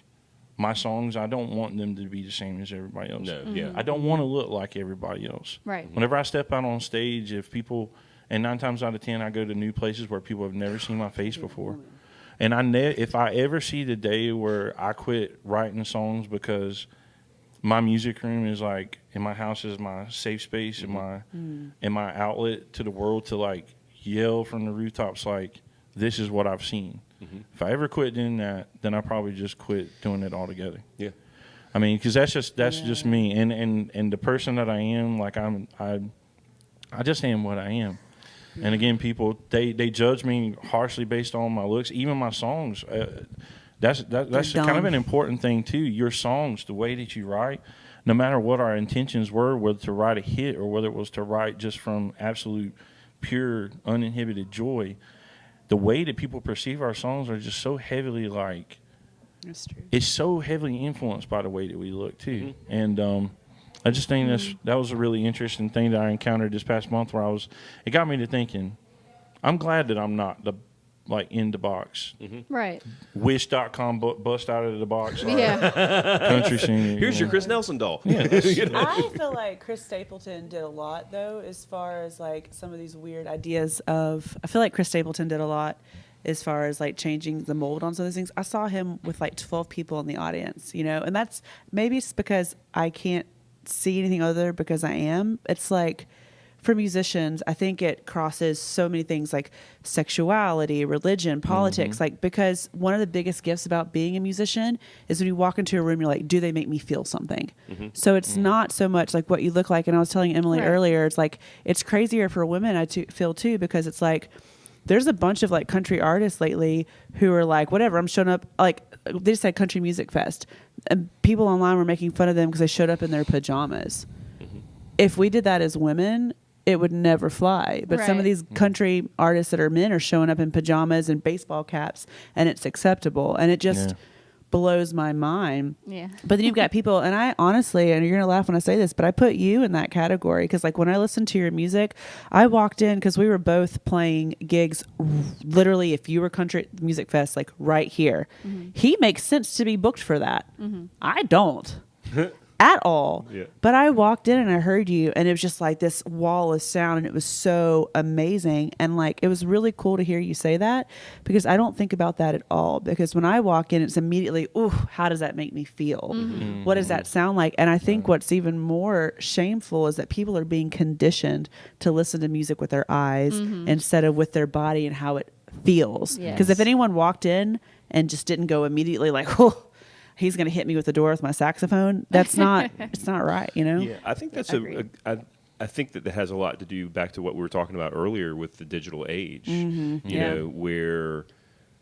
My songs, I don't want them to be the same as everybody else. No, yeah. I don't want to look like everybody else. Right. Whenever I step out on stage, if people, and 9 times out of 10, I go to new places where people have never seen my face before. And if I ever see the day where I quit writing songs because my music room is like, in my house is my safe space and my outlet to the world to like yell from the rooftops like, this is what I've seen. If I ever quit doing that, then I probably just quit doing it altogether. Yeah. I mean, because that's just me, and the person that I am, like I just am what I am. And again, people they judge me harshly based on my looks, even my songs. That's kind of an important thing too. Your songs, the way that you write, no matter what our intentions were, whether to write a hit or whether it was to write just from absolute, pure, uninhibited joy. The way that people perceive our songs are just so heavily like, That's true. it's so heavily influenced by the way that we look too. And I just think that was a really interesting thing that I encountered this past month where it got me to thinking, I'm glad that I'm not in the box. Right. Wish.com bust out of the box. Yeah. Country singer. Here's your Chris Nelson doll. Yeah. I feel like Chris Stapleton did a lot, though, as far as like some of these weird ideas of. I feel like Chris Stapleton did a lot as far as like changing the mold on some of these things. I saw him with like 12 people in the audience, and that's maybe it's because I can't see anything other because I am. It's like. For musicians, I think it crosses so many things like sexuality, religion, politics, like because one of the biggest gifts about being a musician is when you walk into a room, you're like, do they make me feel something? So it's not so much like what you look like. And I was telling Emily earlier, it's like, it's crazier for women, I feel too, because it's like, there's a bunch of like country artists lately who are like, whatever, I'm showing up, like they just had Country Music Fest and people online were making fun of them because they showed up in their pajamas. If we did that as women, it would never fly. But some of these country artists that are men are showing up in pajamas and baseball caps, and it's acceptable. And it just blows my mind. Yeah. But then you've got people, and I honestly, and you're going to laugh when I say this, but I put you in that category because like when I listened to your music, I walked in because we were both playing gigs literally if you were Country Music Fest, like right here. He makes sense to be booked for that. I don't. At all. Yeah. But I walked in and I heard you and it was just like this wall of sound and it was so amazing. And like, it was really cool to hear you say that because I don't think about that at all. Because when I walk in, it's immediately, ooh, how does that make me feel? What does that sound like? And I think what's even more shameful is that people are being conditioned to listen to music with their eyes instead of with their body and how it feels. Because if anyone walked in and just didn't go immediately like, oh, he's going to hit me with the door with my saxophone. That's not, it's not right, Yeah, I think that's I think that has a lot to do back to what we were talking about earlier with the digital age, you know, where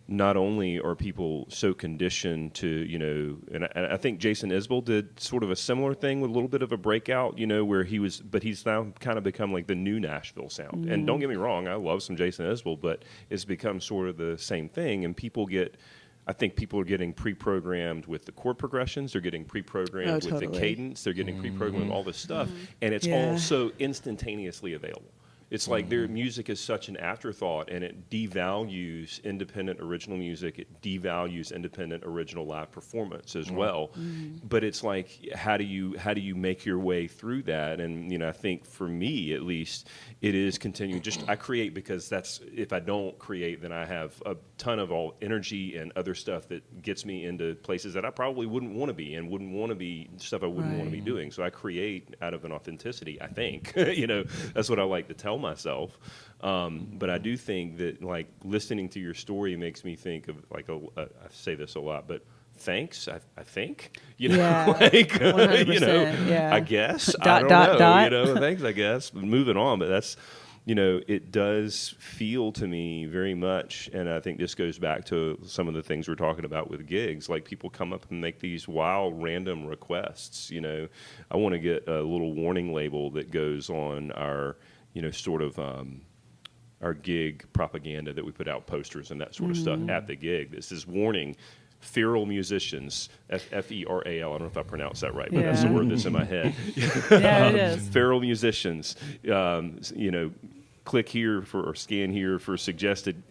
not only are people so conditioned to, and I think Jason Isbell did sort of a similar thing with a little bit of a breakout, where he's now kind of become like the new Nashville sound. And don't get me wrong, I love some Jason Isbell, but it's become sort of the same thing. And I think people are getting pre-programmed with the chord progressions. They're getting pre-programmed with the cadence. They're getting pre-programmed with all this stuff. And it's all so instantaneously available. It's like their music is such an afterthought, and it devalues independent original music. It devalues independent original live performance as well. But it's like, how do you make your way through that? And I think for me at least, it is continuing. I create because if I don't create, then I have a ton of all energy and other stuff that gets me into places that I probably wouldn't want to be and wouldn't want to be stuff I wouldn't want to be doing. So I create out of an authenticity, I think. That's what I like to tell myself. But I do think that like listening to your story makes me think of like I say this a lot, but thanks. I think like 100%, I guess I don't know. Thanks, I guess. Moving on, but that's it does feel to me very much, and I think this goes back to some of the things we're talking about with gigs. Like people come up and make these wild, random requests. I want to get a little warning label that goes on our sort of our gig propaganda that we put out, posters and that sort of stuff at the gig. This is warning. Feral musicians, Feral. I don't know if I pronounced that right, but that's the word that's in my head. Yeah, it is. Feral musicians, click here or scan here for suggested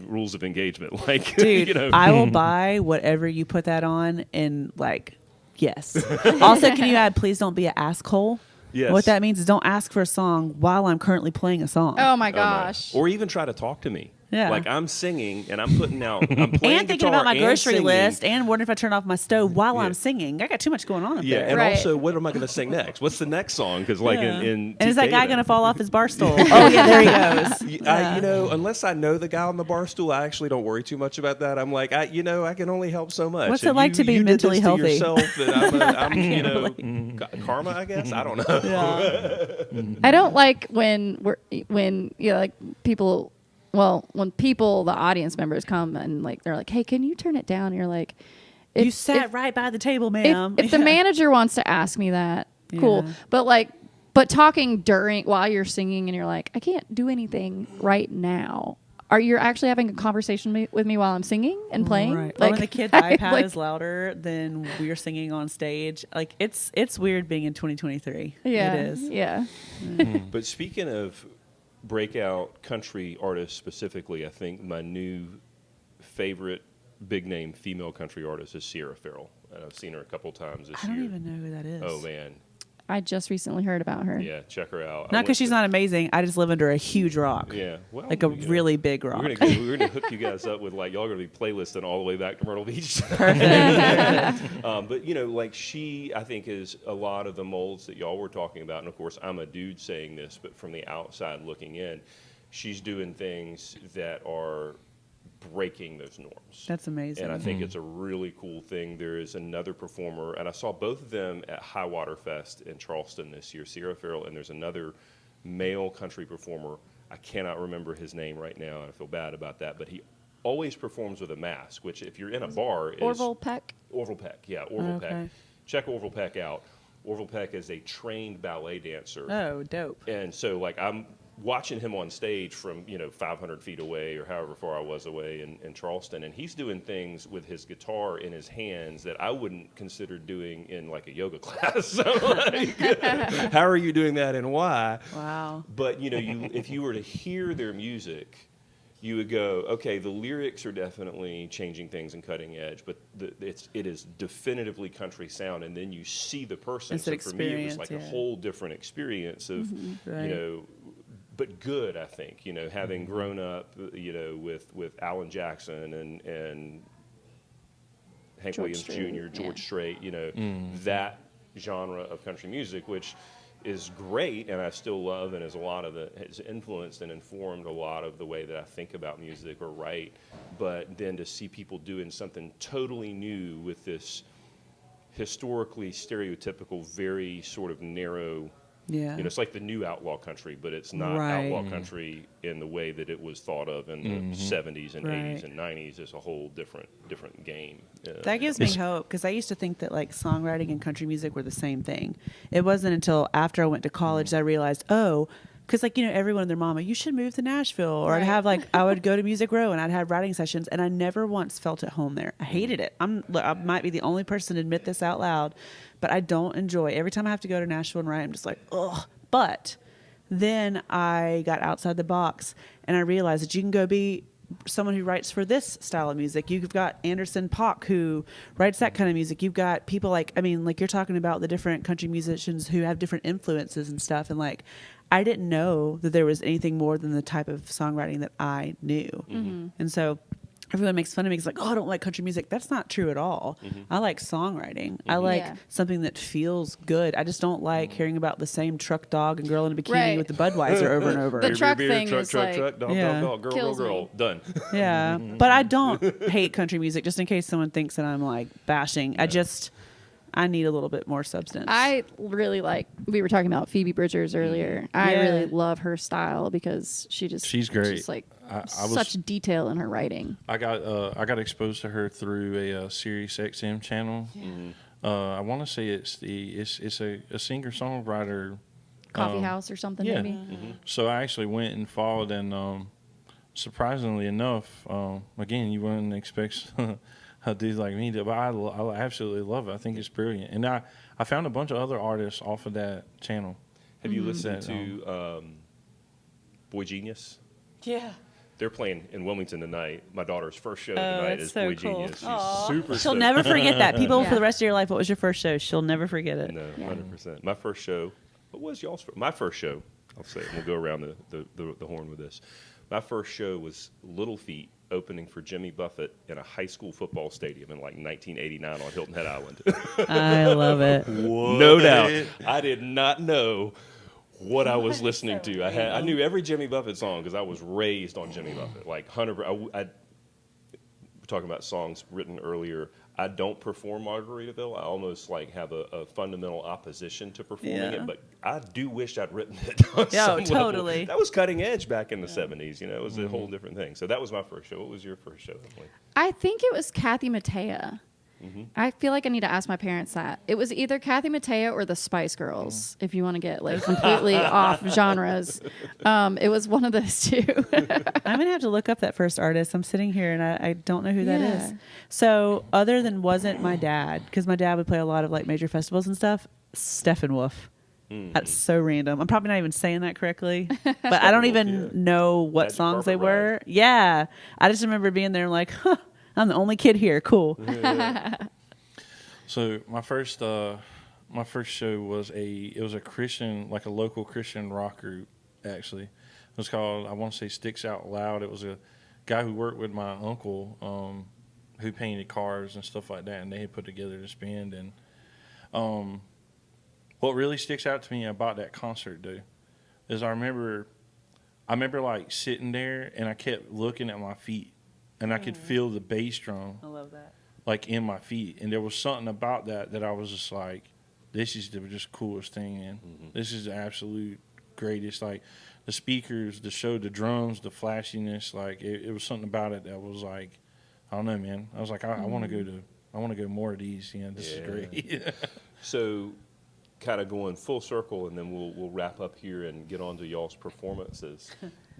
rules of engagement. Like, Dude, I will buy whatever you put that on, and like, yes. Also, can you add, please don't be an asshole? Yes. What that means is don't ask for a song while I'm currently playing a song. Oh my gosh. Or even try to talk to me. Yeah. Like I'm singing and I'm playing And thinking guitar about my and grocery singing. list, and wondering if I turn off my stove while Yeah. I'm singing. I got too much going on up Yeah, there. and Right. also, what am I going to sing next? What's the next song? Because like in and is that TK guy then- going to fall off his bar stool? Oh yeah, there he goes. Unless I know the guy on the bar stool, I actually don't worry too much about that. I'm like, I can only help so much. What's And you like to be you did mentally this to healthy? yourself, and I'm karma, I guess. I don't know. Yeah. I don't like when like people. Well, when people, the audience members come and like they're like, "Hey, can you turn it down?" And you're like, You sat right by the table, ma'am. If the manager wants to ask me that, cool. Yeah. But talking while you're singing and you're like, I can't do anything right now. Are you actually having a conversation with me while I'm singing and playing? Right. Or Like, when the kid's iPad like- is louder than we're singing on stage. Like it's weird being in 2023. Yeah, It is. yeah. But speaking of breakout country artists specifically, I think my new favorite big name female country artist is Sierra Farrell. And I've seen her a couple times this I year. don't even know who that is. Oh man, I just recently heard about her. yeah, check her out. Not because she's not amazing. I just live under a huge rock. Yeah, well, Like a really big rock. We're gonna hook you guys up with like y'all are gonna be playlisting all the way back to Myrtle Beach. But she I think is a lot of the molds that y'all were talking about, and of course I'm a dude saying this, but from the outside looking in, she's doing things that are breaking those norms. That's amazing. And I think it's a really cool thing. There is another performer, and I saw both of them at High Water Fest in Charleston this year, Sierra Farrell, and there's another male country performer. I cannot remember his name right now, and I feel bad about that, but he always performs with a mask, which if you're in a bar is... Orville Peck. Orville Peck, yeah, Orville Peck. Okay. Check Orville Peck out. Orville Peck is a trained ballet dancer. Oh, dope. And so, like, I'm watching him on stage from 500 feet away or however far I was away in Charleston, and he's doing things with his guitar in his hands that I wouldn't consider doing in like a yoga class. So, like, how are you doing that and why? Wow. But if you were to hear their music, you would go, okay, the lyrics are definitely changing things and cutting edge, but it is definitively country sound, and then you see the person. It's So an for me, it was experience, like yeah. a whole different experience of Right. but good, I think, having grown up, with Alan Jackson and Hank George Williams Strait, Jr., George Strait, that genre of country music, which is great, and I still love, and has influenced and informed a lot of the way that I think about music or write. But then to see people doing something totally new with this historically stereotypical, very sort of narrow. Yeah. It's like the new outlaw country, but it's not Right. outlaw country in the way that it was thought of in the 70s and Right. 80s and 90s. It's a whole different game. That gives me hope, because I used to think that like songwriting and country music were the same thing. It wasn't until after I went to college that I realized, because everyone and their mama, you should move to Nashville, or I'd Right. have I would go to Music Row and I'd have writing sessions, and I never once felt at home there. I hated it. I might be the only person to admit this out loud, but I don't enjoy. Every time I have to go to Nashville and write, I'm just like, ugh. But then I got outside the box and I realized that you can go be someone who writes for this style of music. You've got Anderson .Paak who writes that kind of music. You've got people like you're talking about the different country musicians who have different influences and stuff. And I didn't know that there was anything more than the type of songwriting that I knew. Mm-hmm. And so everyone makes fun of me. It's like, oh, I don't like country music. That's not true at all. I like songwriting. I like Yeah. something that feels good. I just don't like hearing about the same truck dog and girl in a bikini Right. with the Budweiser over and over. The truck thing truck, is truck, like- truck, dog, Yeah. dog, girl, Kills girl, me. done. Yeah, but I don't hate country music, just in case someone thinks that I'm bashing. I need a little bit more substance. I really we were talking about Phoebe Bridgers earlier. I Yeah. really love her style because she's great. Just like I was- such detail in her writing. I got exposed to her through a Sirius XM channel. I want to say it's a singer songwriter coffee house or something, yeah. maybe. So I actually went and followed, and surprisingly enough, again, you wouldn't expect a dude like me to, but I absolutely love it. I think it's brilliant. And I found a bunch of other artists off of that channel. Have you listened to Boy Genius? Yeah. They're playing in Wilmington tonight. My daughter's first show tonight that's is so Boy cool. Genius. She's Aw. super She'll stoked. never forget that. People, Yeah. for the rest of your life, what was your first show? She'll never forget it. No, Yeah. 100%. My first show. What was y'all's first? My first show. I'll say it. We'll go around the horn with this. My first show was Little Feat opening for Jimmy Buffett in a high school football stadium in like 1989 on Hilton Head Island. I love it. No doubt. I did not know what I was listening to. I knew every Jimmy Buffett song because I was raised on Jimmy Buffett. Like 100. We're talking about songs written earlier. I don't perform Margaritaville. I almost like have a fundamental opposition to performing Yeah. it, but I do wish I'd written it. On Yeah, some level. totally. That was cutting edge back in the 70s. You know, it was a whole different thing. So that was my first show. What was your first show, Emily? I think it was Kathy Mattea. I feel like I need to ask my parents that. It was either Kathy Mattea or the Spice Girls, if you want to get like completely off genres. It was one of those two. I'm going to have to look up that first artist. I'm sitting here and I don't know who that Yeah. is. So, other than wasn't my dad, because my dad would play a lot of like major festivals and stuff, Steppenwolf. That's so random. I'm probably not even saying that correctly, but I don't even yeah. know what Magic songs they Carpet Ride. were. Yeah. I just remember being there and like, huh, I'm the only kid here. Cool. So my first show was a Christian, like a local Christian rock group. Actually, it was called, I want to say, Sticks Out Loud. It was a guy who worked with my uncle, who painted cars and stuff like that, and they had put together this band. And what really sticks out to me about that concert, dude, is I remember like sitting there and I kept looking at my feet, and I could feel the bass drum I love that. like in my feet, and there was something about that I was just like, this is the just coolest thing, man. This is the absolute greatest. Like the speakers, the show, the drums, the flashiness, like it was something about it that was like, I don't know, man. I was like, I want to go more of these. You know, this is great. So, kind of going full circle, and then we'll wrap up here and get on to y'all's performances.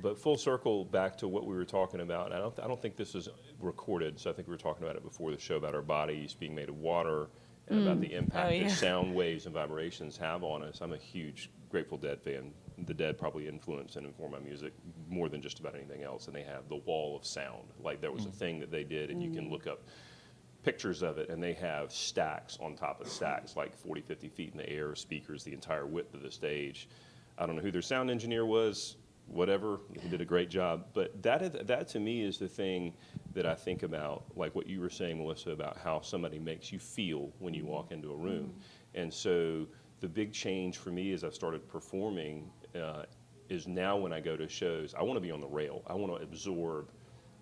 But full circle back to what we were talking about. I don't think this is recorded, so I think we were talking about it before the show about our bodies being made of water and about the impact that sound waves and vibrations have on us. I'm a huge Grateful Dead fan. The Dead probably influence and inform my music more than just about anything else. And they have the wall of sound. Like there was a thing that they did, and you can look up pictures of it, and they have stacks on top of stacks, like 40, 50 feet in the air, speakers the entire width of the stage. I don't know who their sound engineer was, whatever, he did a great job. But that to me is the thing that I think about, like what you were saying, Melissa, about how somebody makes you feel when you walk into a room. And so the big change for me as I've started performing is now when I go to shows, I want to be on the rail. I want to absorb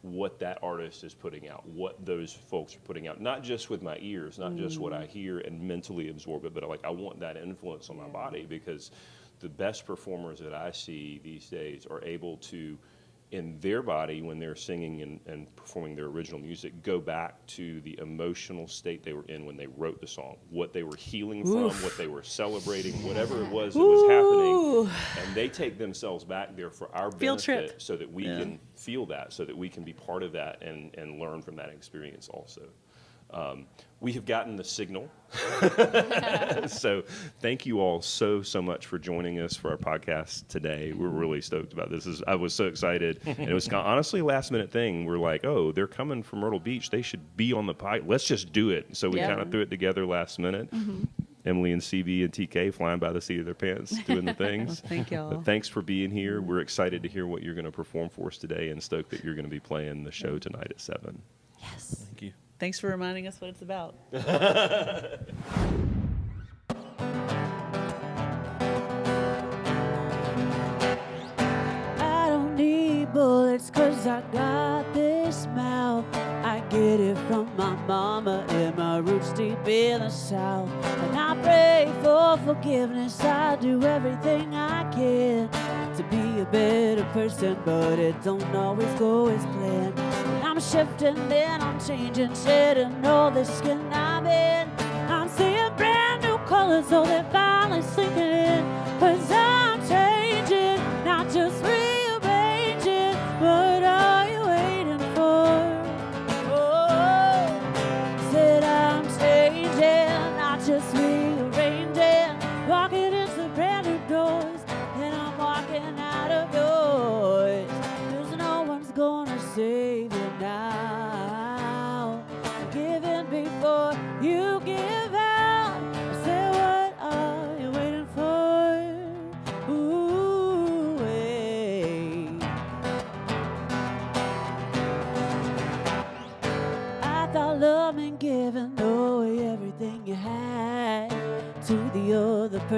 what that artist is putting out, what those folks are putting out, not just with my ears, not just what I hear and mentally absorb it, but I want that influence on my body, because the best performers that I see these days are able to, in their body, when they're singing and performing their original music, go back to the emotional state they were in when they wrote the song, what they were healing from, what they were celebrating, whatever it was that was happening. And they take themselves back there for our Field benefit trip. so that we can feel that, so that we can be part of that and learn from that experience also. We have gotten the signal. So thank you all so much for joining us for our podcast today. We're really stoked about this. I was so excited. And it was honestly a last minute thing. We're like, oh, they're coming from Myrtle Beach. They should be on the podcast. Let's just do it. So we kind of threw it together last minute. Emily and CB and TK flying by the seat of their pants doing the things. Well, thank y'all. But thanks for being here. We're excited to hear what you're going to perform for us today, and stoked that you're going to be playing the show tonight at 7. Yes. Thank you. Thanks for reminding us what it's about. I don't need bullets 'cause I got this mouth. I get it from my mama and my roots deep in the South. And I pray for forgiveness. I do everything I can to be a better person, but it don't always go as planned. And I'm shifting, then I'm changing, shedding all the skin I'm in. I'm seeing brand new colors, so they're finally sinking in. 'Cause I'm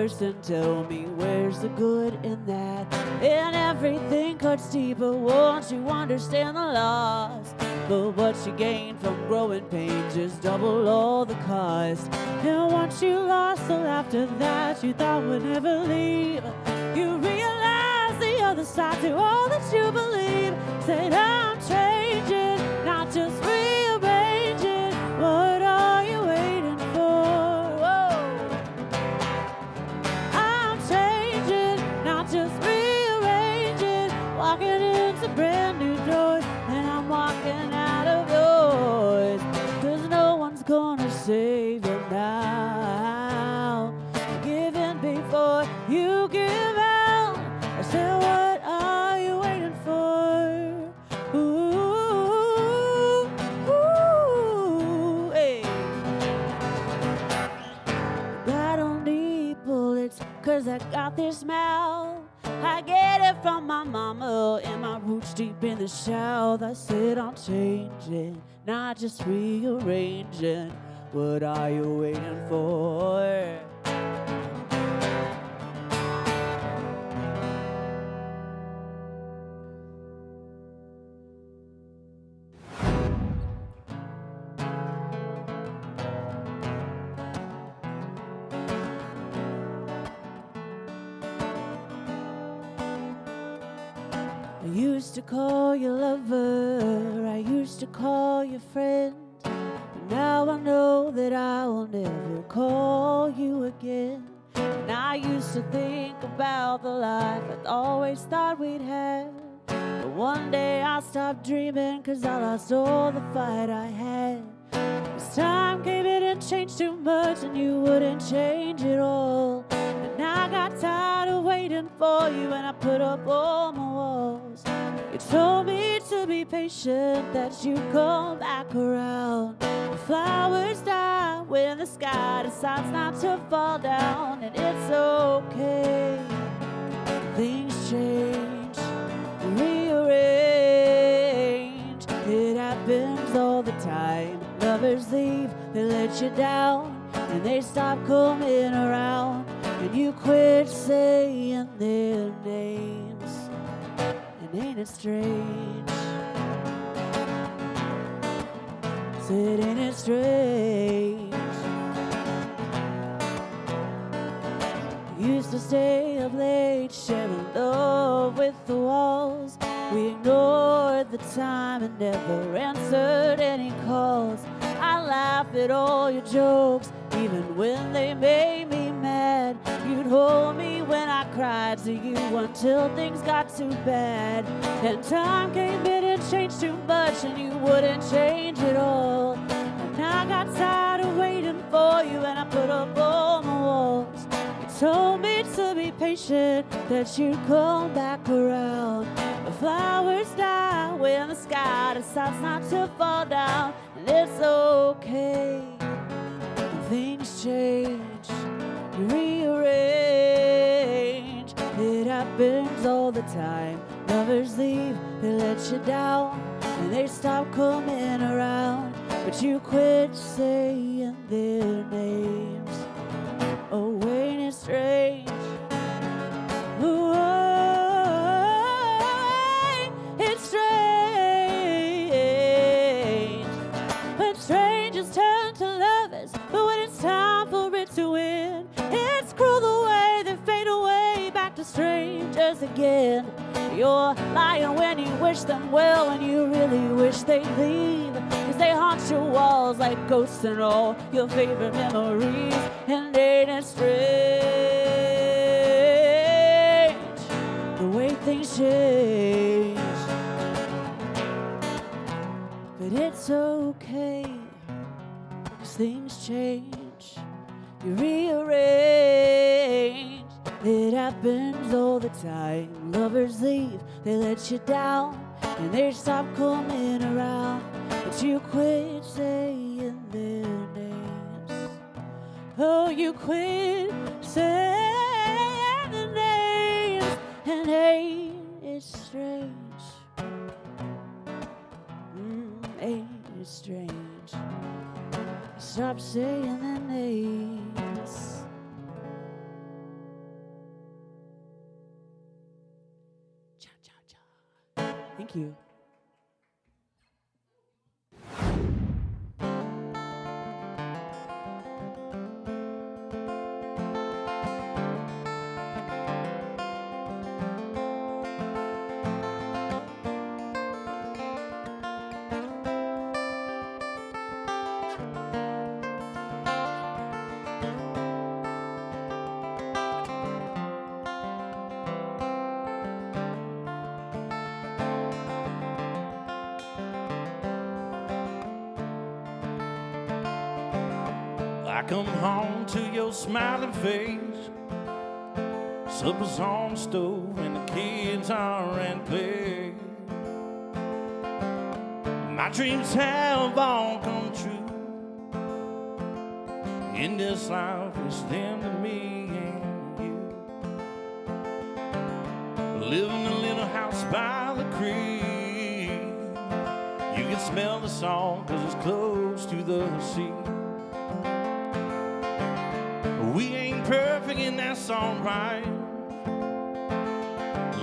person, tell me where's the good in that? And everything cuts deeper, won't you understand the loss? But what you gain from growing pains is double all the cost. And once you lost the laughter that you thought would never leave, you realize the other side to all that you believe. Said I'm changing, not just rearranging. What are you waiting for? Whoa. I'm changing, not just rearranging. Walking into brand new doors, and I'm walking out of doors. 'Cause no one's gonna save you now. Give in before you give out. I said, what are you waiting for? Ooh, ooh, hey. I don't need bullets, 'cause I got this mouth. I get it from my mama and my roots deep in the south. I said I'm changing, not just rearranging. What are you waiting for? I used to call you lover, I used to call you friend. But now I know that I will never call you again. And I used to think about the life I always thought we'd have. But one day I stopped dreaming, 'cause I lost all the fight I had. 'Cause time came in and changed too much, and you wouldn't change it all. And I got tired of waiting for you, and I put up all my walls. You told me to be patient, that you'd come back around. The flowers die when the sky decides not to fall down. And it's okay, things change, rearrange. It happens all the time. Lovers leave, they let you down, and they stop coming around. And you quit saying their names. And ain't it strange? Said, ain't it strange? Used to stay up late, sharing love with the walls. We ignored the time and never answered any calls. I laugh at all your jokes, even when they made me mad. You'd hold me when I cried to you until things got too bad. And time came in and changed too much, and you wouldn't change it all. And I got tired of waiting for you, and I put up all my walls. You told me to be patient, that you'd come back around. The flowers die when the sky decides not to fall down. And it's okay, things change, you rearrange. It happens all the time. Lovers leave, they let you down, and they stop coming around. But you quit saying their names. Oh, ain't it strange? Oh, it's strange. When strangers turn to lovers, but when it's time for it to end, it's cruel the way they fade away back to strangers again. You're lying when you wish them well, and you really wish they'd leave, 'cause they haunt your walls like ghosts and all your favorite memories. And ain't it strange, the way things change? But it's okay, 'cause things change, you rearrange. It happens all the time. Lovers leave, they let you down, and they stop coming around. But you quit saying their names. Oh, you quit saying their names. And ain't it strange? Ain't it strange? Stop saying their names. Thank you. I come home to your smiling face. Supper's on the stove and the kids are at play. My dreams have all come true. In this life, it's them to me and you. Live in a little house by the creek. You can smell the salt 'cause it's close to the sea. We ain't perfect and that's alright.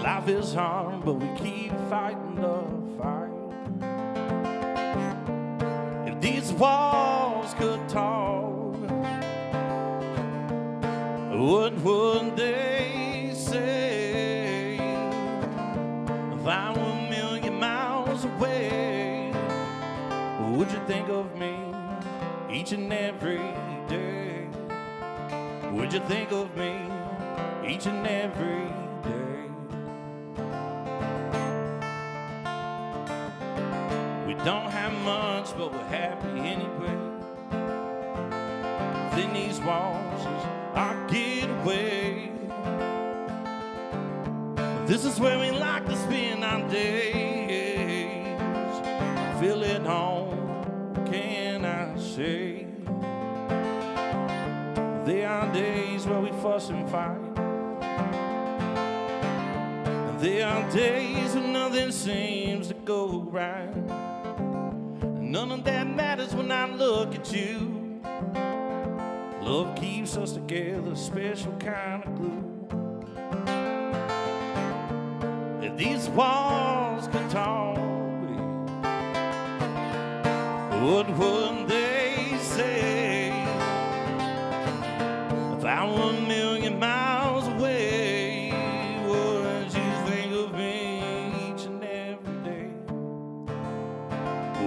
Life is hard, but we keep fighting the fight. If these walls could talk, what would they say? If I were a million miles away, would you think of me each and every day? Would you think of me each and every day? We don't have much, but we're happy anyway. Within these walls is our getaway. This is where we like to spend our days. Feel at home, can I say? There are days where we fuss and fight. There are days when nothing seems to go right. None of that matters when I look at you. Love keeps us together, special kind of glue. If these walls could talk, what would they say? If I were a million miles away, would you think of me each and every day?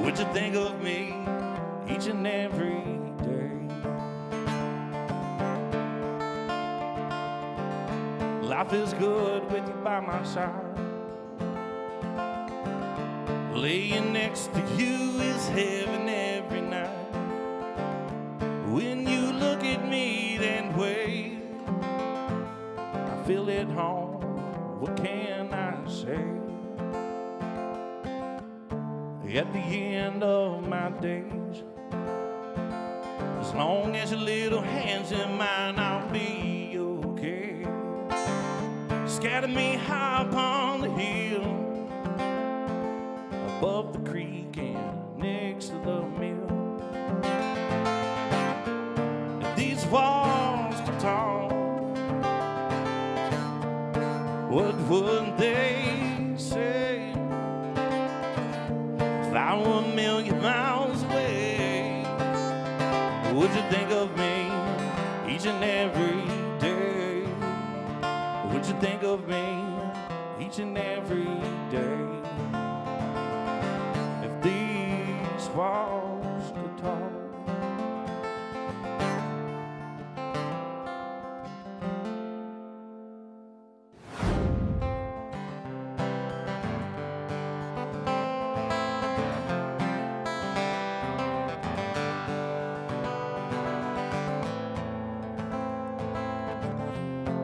Would you think of me each and every day? Life is good with you by my side. Laying next to you is heaven every night. When you look at me that way, I feel at home, what can I say? At the end of my days, as long as your little hands in mine, I'll be okay. Scatter me high upon the hill, above the creek and next to the mill. If these walls could talk, what would they say? If I were a million miles away, would you think of me each and every day? Would you think of me each and every day? If these walls could talk.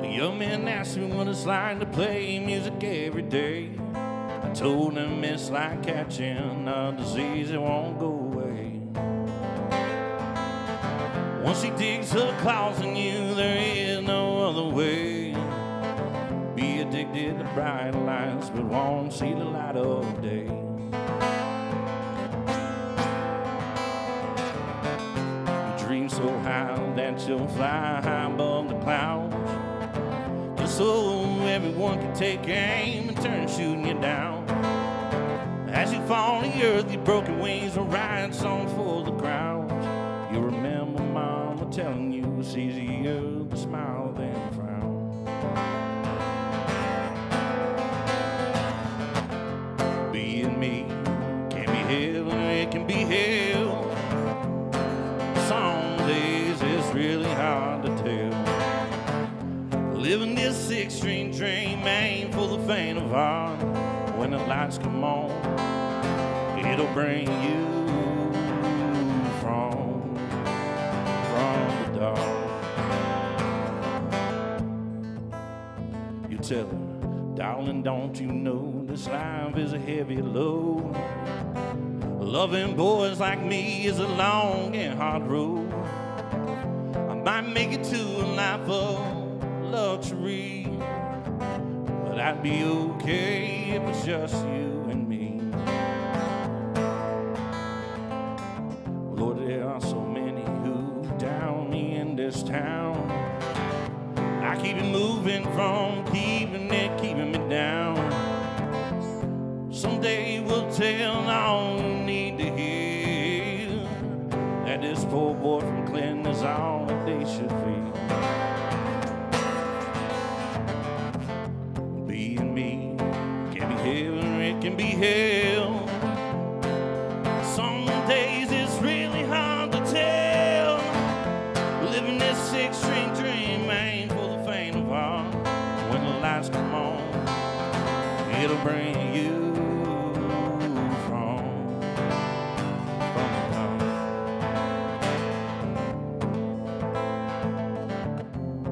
A young man asked me what it's like to play music every day. I told him it's like catching a disease that won't go away. Once he digs her claws in you, there is no other way. Be addicted to bright lights, but won't see the light of day. You dream so high that you'll fly high above the clouds, just so everyone can take aim and turn shooting you down. As you fall to the earth, your broken wings will ride songs for the crowds. You remember Mama telling you it's easier to smile than frown. Being me can be heaven, it can be hell. Some days it's really hard to tell. Living this six-string dream ain't for the faint of heart. When the lights come on, it'll bring you from the dark. You tell her, darling, don't you know this life is a heavy load? Loving boys like me is a long and hard road. I might make it to a life of luxury, but I'd be okay if it's just you and me. Lord, there are so many who down me in this town. I keep it moving from keeping me down. Someday we'll tell all you need to hear, that this poor boy from Clinton is all that they should feel. Being me can be heaven or it can be hell. Some days it's really hard to tell. Living this six-string dream ain't for the faint of heart. When the lights come on, it'll bring you from the dark.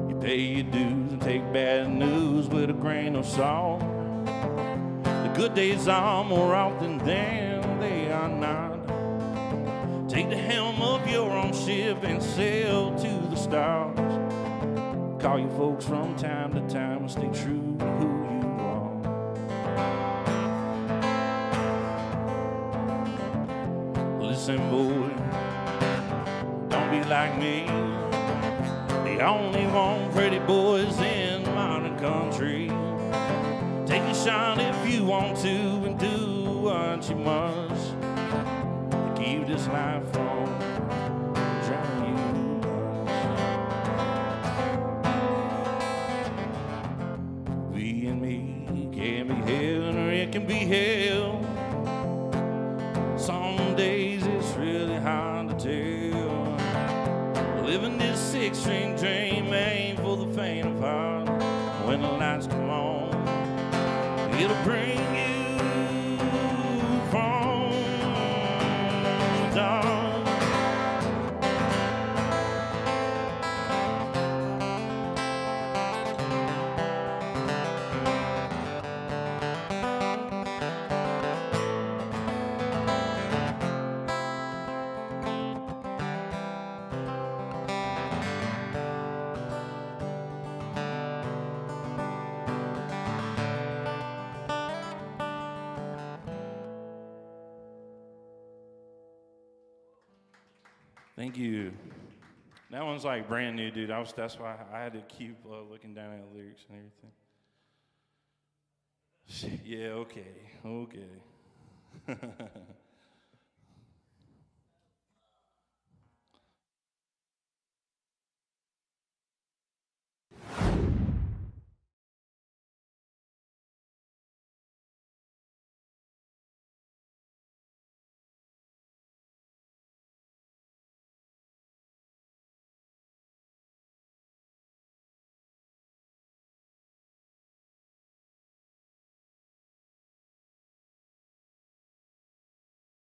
You pay your dues and take bad news with a grain of salt. The good days are more often than they are not. Take the helm of your own ship and sail to the stars. Call your folks from time to time and stay true to who you are. Listen, boy, don't be like me. They only want pretty boys in modern country. Take a shot if you want to and do what you must to keep this life from drowning you. Being me can be heaven or it can be hell. Some days it's really hard to tell. Living this six-string dream ain't for the faint of heart. When the lights come on, it'll bring you from the dark. Thank you. That one's like brand new, dude. That's why I had to keep looking down at the lyrics and everything. Yeah, okay.